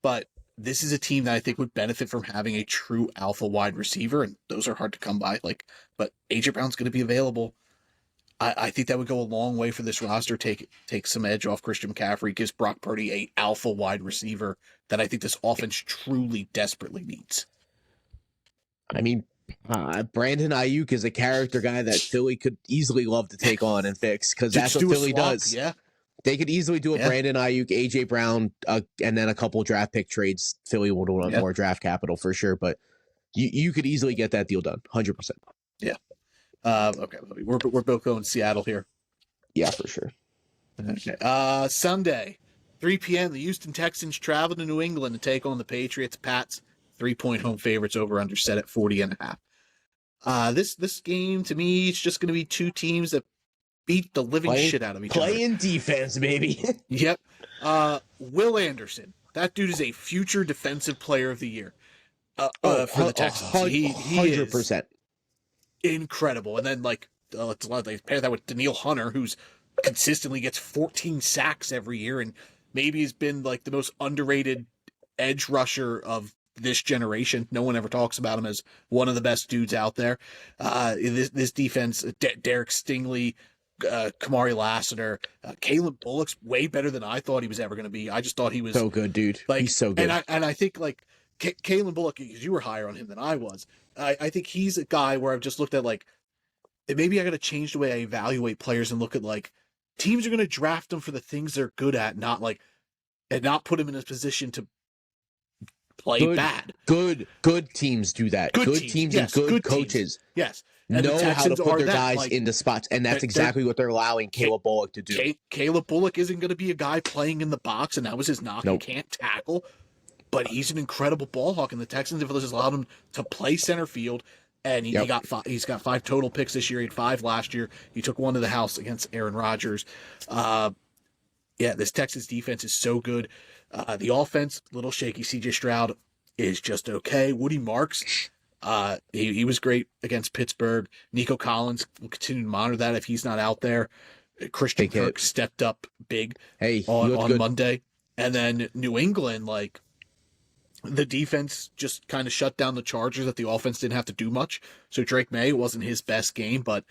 but this is a team that I think would benefit from having a true alpha wide receiver, and those are hard to come by. But A.J. Brown's going to be available. I think that would go a long way for this roster. Take some edge off Christian McCaffrey, gives Brock Purdy a alpha wide receiver that I think this offense truly desperately needs. I mean, Brandon Ayuk is a character guy that Philly could easily love to take on and fix, because that's what Philly does. Yeah, they could easily do a Brandon Ayuk, AJ Brown, and then a couple draft pick trades. Philly will want more draft capital for sure, but you could easily get that deal done, 100%. Yeah. Okay, we're both going to Seattle here. Yeah, for sure. Okay. Sunday, 3 p.m. The Houston Texans travel to New England to take on the Patriots. Pats 3-point home favorites, over under set at 40.5. This game, to me, it's just going to be two teams that beat the living shit out of each other. Playing defense, baby. Yep. Will Anderson. That dude is a future defensive player of the year for the Texans. He 100%. Is incredible. And then, let's pair that with Daniil Hunter, who's consistently gets 14 sacks every year and maybe has been the most underrated edge rusher of this generation. No one ever talks about him as one of the best dudes out there. This defense, Derek Stingley, Kamari Lassiter, Caleb Bullock's way better than I thought he was ever going to be. I just thought he was so good, dude. He's so good. And I think Caleb Bullock, because you were higher on him than I was. I think he's a guy where I've just looked at maybe I got to change the way I evaluate players and look at teams are going to draft them for the things they're good at, and not put them in a position to play bad. Good teams do that. Good teams yes, and good coaches. Teams. Yes. And know how to put their guys into spots, and that's exactly what they're allowing Caleb Bullock to do. Caleb Bullock isn't going to be a guy playing in the box, and that was his knock. Nope. He can't tackle, but he's an incredible ball hawk, and the Texans have just allowed him to play center field, and he's got 5 total picks this year. He had 5 last year. He took 1 to the house against Aaron Rodgers. This Texas defense is so good. The offense, little shaky. CJ Stroud is just okay. Woody Marks, he was great against Pittsburgh. Nico Collins will continue to monitor that if he's not out there. Christian Kirk stepped up big on Monday. And then New England, the defense just kind of shut down the Chargers, that the offense didn't have to do much. So Drake May wasn't his best game, but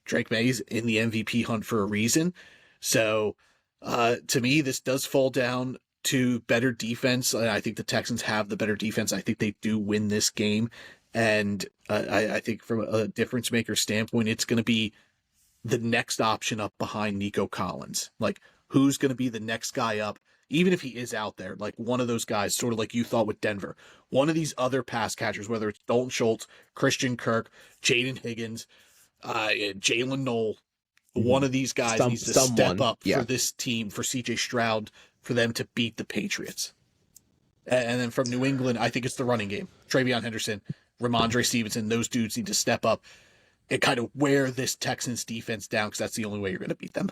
Drake May's in the MVP hunt for a reason. So to me, this does fall down to better defense. I think the Texans have the better defense. I think they do win this game. And I think from a difference maker standpoint, it's going to be the next option up behind Nico Collins. Who's going to be the next guy up, even if he is out there, one of those guys, sort of like you thought with Denver. One of these other pass catchers, whether it's Dalton Schultz, Christian Kirk, Jaden Higgins, Jalen Knoll, one of these guys needs to step up for this team, for CJ Stroud, for them to beat the Patriots. And then from New England, I think it's the running game. Travion Henderson, Ramondre Stevenson, those dudes need to step up and kind of wear this Texans defense down, because that's the only way you're going to beat them.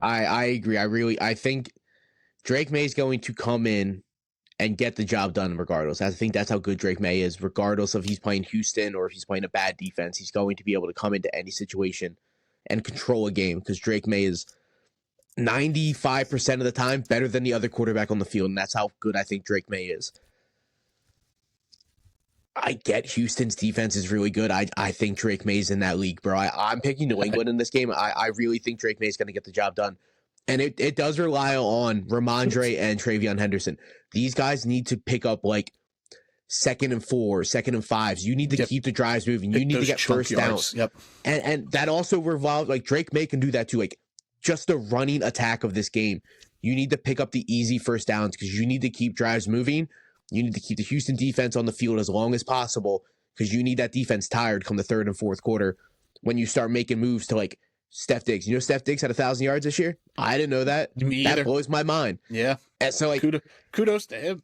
I agree. I think Drake May is going to come in and get the job done regardless. I think that's how good Drake May is. Regardless of if he's playing Houston or if he's playing a bad defense, he's going to be able to come into any situation and control a game, because Drake May is 95% of the time better than the other quarterback on the field, and that's how good I think Drake May is. I get Houston's defense is really good. I think Drake May's in that league, bro. I'm picking New England in this game. I really think Drake May's going to get the job done. And it does rely on Ramondre and Travion Henderson. These guys need to pick up 2nd and 4, 2nd and 5s. You need to keep the drives moving. You need to get first downs. Yep. And that also revolves, Drake May can do that too. Just the running attack of this game. You need to pick up the easy first downs, because you need to keep drives moving. You need to keep the Houston defense on the field as long as possible, because you need that defense tired come the 3rd and 4th quarter when you start making moves to Steph Diggs. You know Steph Diggs had 1,000 yards this year? I didn't know that. That blows my mind. Yeah. And so kudos to him.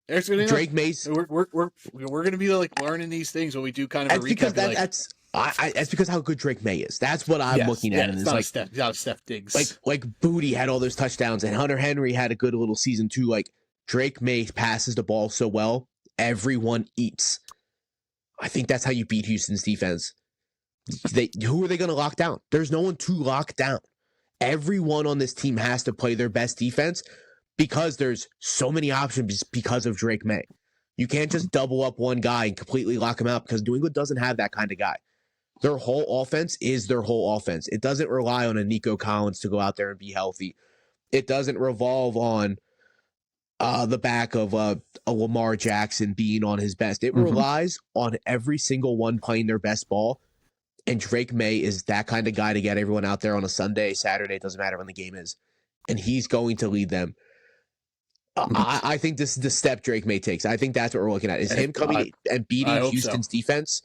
There's gonna be Drake Mays. We're gonna be learning these things when we do kind of a recap. That's because how good Drake May is. That's what I'm looking at. And it's not Steph Diggs. Booty had all those touchdowns, and Hunter Henry had a good little season too. Drake May passes the ball so well, everyone eats. I think that's how you beat Houston's defense. Who are they going to lock down? There's no one to lock down. Everyone on this team has to play their best defense, because there's so many options because of Drake May. You can't just double up one guy and completely lock him out, because New England doesn't have that kind of guy. Their whole offense is their whole offense. It doesn't rely on a Nico Collins to go out there and be healthy. It doesn't revolve on the back of a Lamar Jackson being on his best. It relies on every single one playing their best ball. And Drake May is that kind of guy to get everyone out there on a Sunday, Saturday, it doesn't matter when the game is. And he's going to lead them. I think this is the step Drake May takes. I think that's what we're looking at, is him coming and beating Houston's defense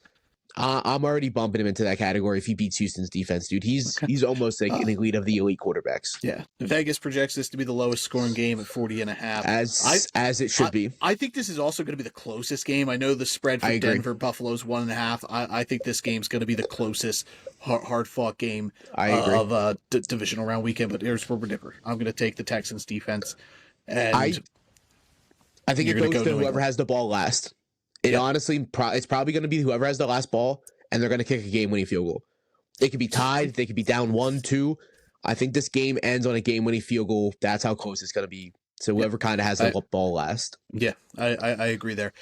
I'm already bumping him into that category if he beats Houston's defense, dude. He's almost like in elite of the elite quarterbacks. Yeah. Vegas projects this to be the lowest scoring game at 40.5. As it should be. I think this is also going to be the closest game. I know the spread for Denver Buffalo's 1.5. I think this game's going to be the closest hard fought game of divisional round weekend. But here's where we're different. I'm going to take the Texans defense, and I think it goes to whoever has the ball last. Honestly, it's probably going to be whoever has the last ball, and they're going to kick a game-winning field goal. They could be tied. They could be down 1-2. I think this game ends on a game-winning field goal. That's how close it's going to be. So whoever kind of has the ball last. Yeah, I agree there.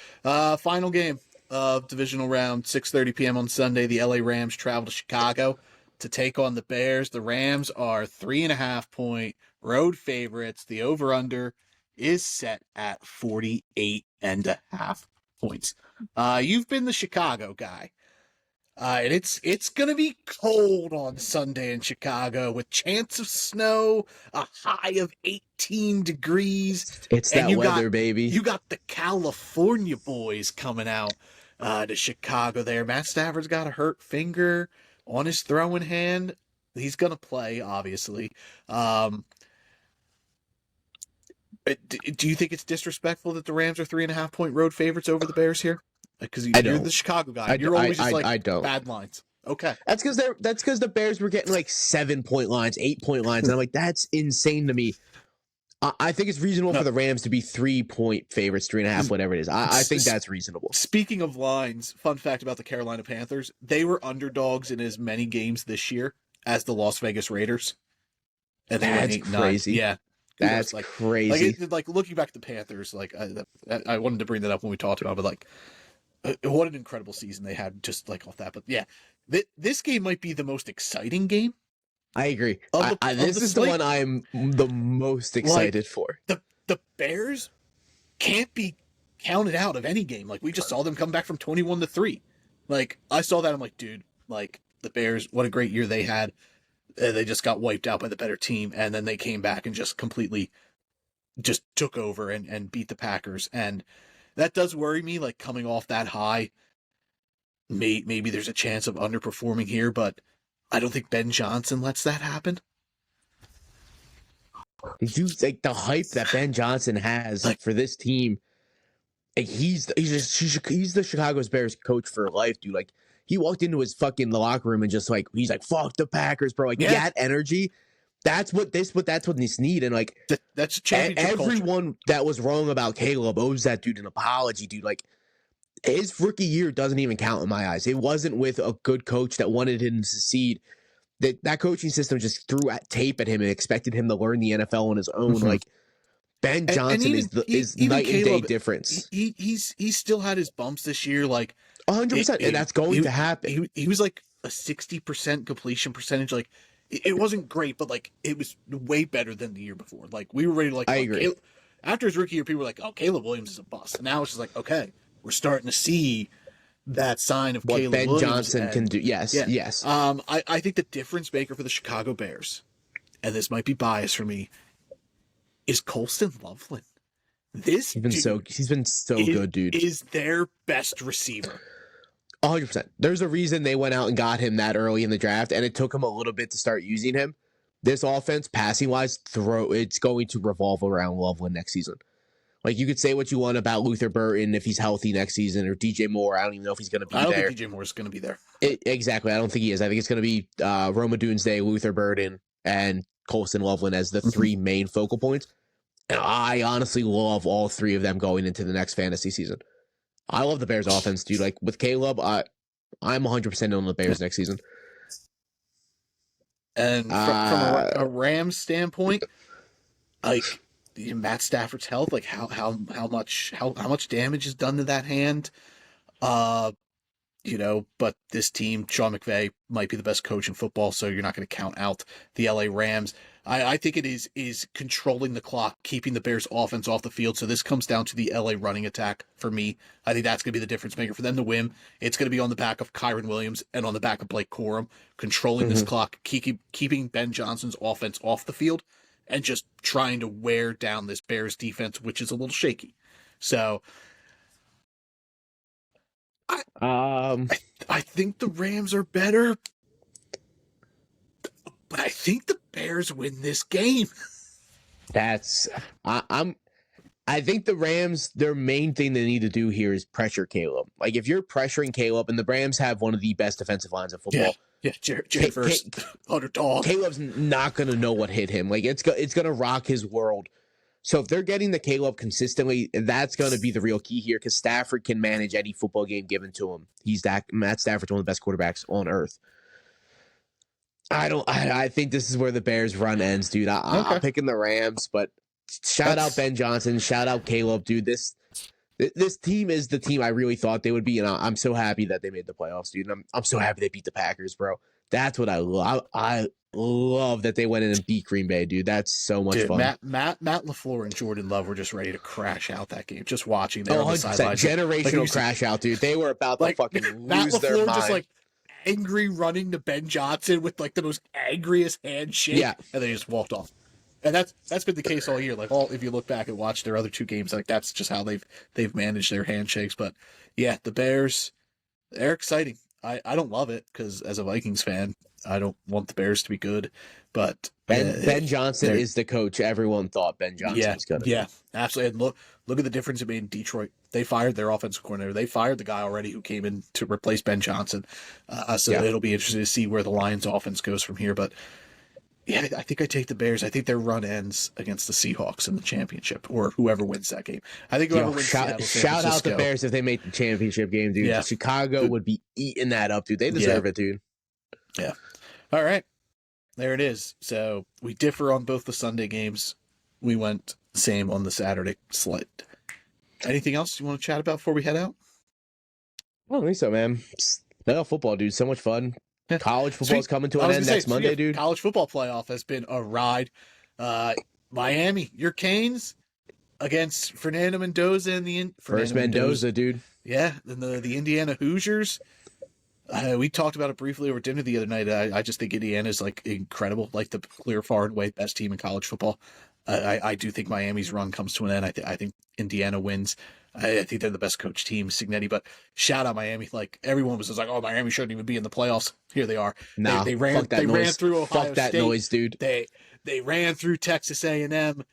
Final game of divisional round, 6:30 p.m. on Sunday. The LA Rams travel to Chicago to take on the Bears. The Rams are 3.5-point road favorites. The over/under is set at 48.5 points. You've been the Chicago guy. And it's gonna be cold on Sunday in Chicago with chance of snow, a high of 18 degrees. It's that weather, baby. You got the California boys coming out to Chicago there. Matt Stafford's got a hurt finger on his throwing hand. He's gonna play, obviously. Do you think it's disrespectful that the Rams are 3.5-point road favorites over the Bears here? Because you're the Chicago guy. You're always just like bad lines. Okay. That's because the Bears were getting like 7-point lines, 8-point lines, and I'm like, that's insane to me. I think it's reasonable for the Rams to be 3-point favorites, 3.5, whatever it is. I think that's reasonable. Speaking of lines, fun fact about the Carolina Panthers: they were underdogs in as many games this year as the Las Vegas Raiders, and they went 8-9. Crazy. Yeah. That's crazy. Like looking back at the Panthers, like I wanted to bring that up when we talked about it, but like. What an incredible season they had just like off that. But yeah, this game might be the most exciting game. I agree. This is the one I'm the most excited for. The Bears can't be counted out of any game. Like we just saw them come back from 21-3. Like I saw that. I'm like, dude, like the Bears, what a great year they had. They just got wiped out by the better team. And then they came back and just completely just took over and beat the Packers. And that does worry me, like coming off that high. Maybe there's a chance of underperforming here, but I don't think Ben Johnson lets that happen. Did you like the hype that Ben Johnson has for this team? Like he's the Chicago Bears coach for life, dude. Like he walked into his fucking locker room and just like he's like fuck the Packers, bro. Like that energy. That's what this need, and like that's championship everyone culture. That was wrong about Caleb owes that dude an apology, dude. Like his rookie year doesn't even count in my eyes. It wasn't with a good coach that wanted him to succeed. That coaching system just threw at tape at him and expected him to learn the NFL on his own. Mm-hmm. Like Ben Johnson is night and day difference. He's still had his bumps this year, like 100%, and that's going to happen. He was like a 60% completion percentage, like. It wasn't great, but like it was way better than the year before. Like we were ready to like. I agree. After his rookie year, people were like, "Oh, Caleb Williams is a bust." And now it's just like, okay, we're starting to see that sign of what Caleb Ben Williams Johnson can do. Yes, yes. I think the difference maker for the Chicago Bears, and this might be biased for me, is Colston Loveland. He's been so good, dude. Is their best receiver. 100%. There's a reason they went out and got him that early in the draft, and it took him a little bit to start using him. This offense, passing wise, it's going to revolve around Loveland next season. Like you could say what you want about Luther Burton if he's healthy next season, or DJ Moore. I don't even know if he's going to be there. I don't think DJ Moore is going to be there. Exactly. I don't think he is. I think it's going to be Roma Doomsday, Luther Burton, and Colston Loveland as the three main focal points. And I honestly love all three of them going into the next fantasy season. I love the Bears offense, dude. Like with Caleb, I'm 100% on the Bears next season. And from a Rams standpoint, like Matt Stafford's health, like how much damage is done to that hand, but this team, Sean McVay might be the best coach in football, so you're not going to count out the LA Rams. I think it is controlling the clock, keeping the Bears offense off the field. So this comes down to the LA running attack for me. I think that's going to be the difference maker for them to win. It's going to be on the back of Kyron Williams and on the back of Blake Corum, controlling this clock, keeping Ben Johnson's offense off the field, and just trying to wear down this Bears defense, which is a little shaky. So I I think the Rams are better, but I think the Bears win this game. I think the Rams, their main thing they need to do here is pressure Caleb. Like, if you're pressuring Caleb, and the Rams have one of the best defensive lines of football. Yeah, Jared versus underdog. Caleb's not going to know what hit him. Like, it's going to rock his world. So if they're getting the Caleb consistently, that's going to be the real key here, because Stafford can manage any football game given to him. Matt Stafford's one of the best quarterbacks on earth. I think this is where the Bears' run ends, dude. I'm picking the Rams, but shout out Ben Johnson, shout out Caleb, dude. This team is the team I really thought they would be, and I'm so happy that they made the playoffs, dude. And I'm so happy they beat the Packers, bro. That's what I love. I love that they went in and beat Green Bay, dude. That's so much fun. Matt LaFleur and Jordan Love were just ready to crash out that game. Just watching, they were on the 100% sidelines, generational crash out, dude. They were about to fucking Matt lose their LaFleur mind. just like angry running to Ben Johnson with like the most angriest handshake, and they just walked off. And that's been the case all year. Like, if you look back and watch their other two games, like that's just how they've managed their handshakes. But yeah, the Bears, they're exciting. I don't love it, because as a Vikings fan, I don't want the Bears to be good. But Ben Johnson is the coach everyone thought Ben Johnson was going to be. Yeah, absolutely. And look at the difference it made in Detroit. They fired their offensive coordinator. They fired the guy already who came in to replace Ben Johnson. It'll be interesting to see where the Lions offense goes from here. But yeah, I think I take the Bears. I think their run ends against the Seahawks in the championship, or whoever wins that game. I think whoever wins shout out the Bears if they make the championship game, dude. Yeah. Chicago would be eating that up, dude. They deserve it, dude. Yeah. All right. There it is. So we differ on both the Sunday games. We went same on the Saturday slate. Anything else you want to chat about before we head out? I don't think so, man. Playoff football, dude. So much fun. College football is coming to an end next Monday, dude. College football playoff has been a ride. Miami, your Canes against Fernando Mendoza and the First Mendoza, dude. Yeah, and the Indiana Hoosiers. We talked about it briefly over dinner the other night. I just think Indiana's like incredible, like the clear, far and away best team in college football. I do think Miami's run comes to an end. I think Indiana wins. I think they're the best coach team, Signetti. But shout out Miami! Like everyone was just like, "Oh, Miami shouldn't even be in the playoffs." Here they are. Nah, they ran through Ohio Fuck that State. noise, dude. They ran through Texas A&M.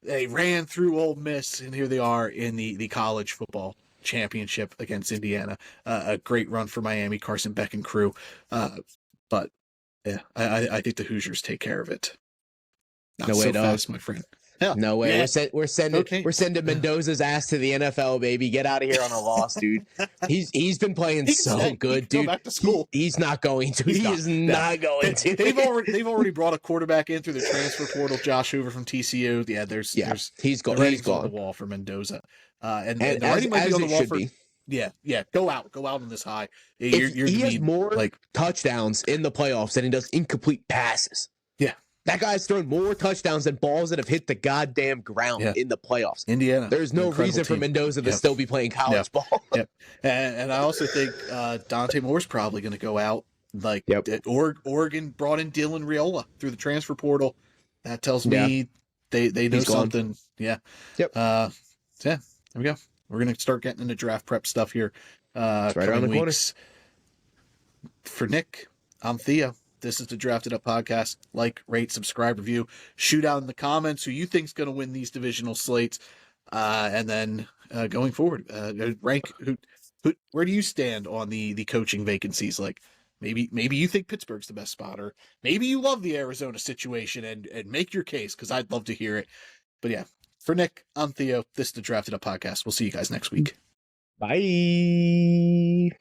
They ran through Ole Miss, and here they are in the college football championship against Indiana. A great run for Miami, Carson Beck and crew. But yeah, I think the Hoosiers take care of it. Not no way, fast, my friend. Hell, no way. Yeah. We're sending Mendoza's ass to the NFL, baby. Get out of here on a loss, dude. He's been playing good, dude. Go back to school. He's not going to. He is not going to. They've already brought a quarterback in through the transfer portal, Josh Hoover from TCU. Yeah, he's gone. He's gone. On the wall for Mendoza, and the writing might be on the wall for. Yeah. Go out on this high. He has more touchdowns in the playoffs than he does incomplete passes. Yeah. That guy's thrown more touchdowns than balls that have hit the goddamn ground in the playoffs. Indiana. There's no reason for Mendoza to still be playing college ball. Yep. And I also think Dante Moore's probably going to go out. Oregon brought in Dylan Raiola through the transfer portal. That tells me they know something. Yeah. Yep. Yeah, there we go. We're going to start getting into draft prep stuff here. Right around the corner. For Nick, I'm Theo. This is the Drafted Up Podcast. Like, rate, subscribe, review. Shoot out in the comments who you think is going to win these divisional slates. And then going forward, rank where do you stand on the coaching vacancies? Like, maybe you think Pittsburgh's the best spot, or maybe you love the Arizona situation and make your case, because I'd love to hear it. But yeah, for Nick, I'm Theo. This is the Drafted Up Podcast. We'll see you guys next week. Bye.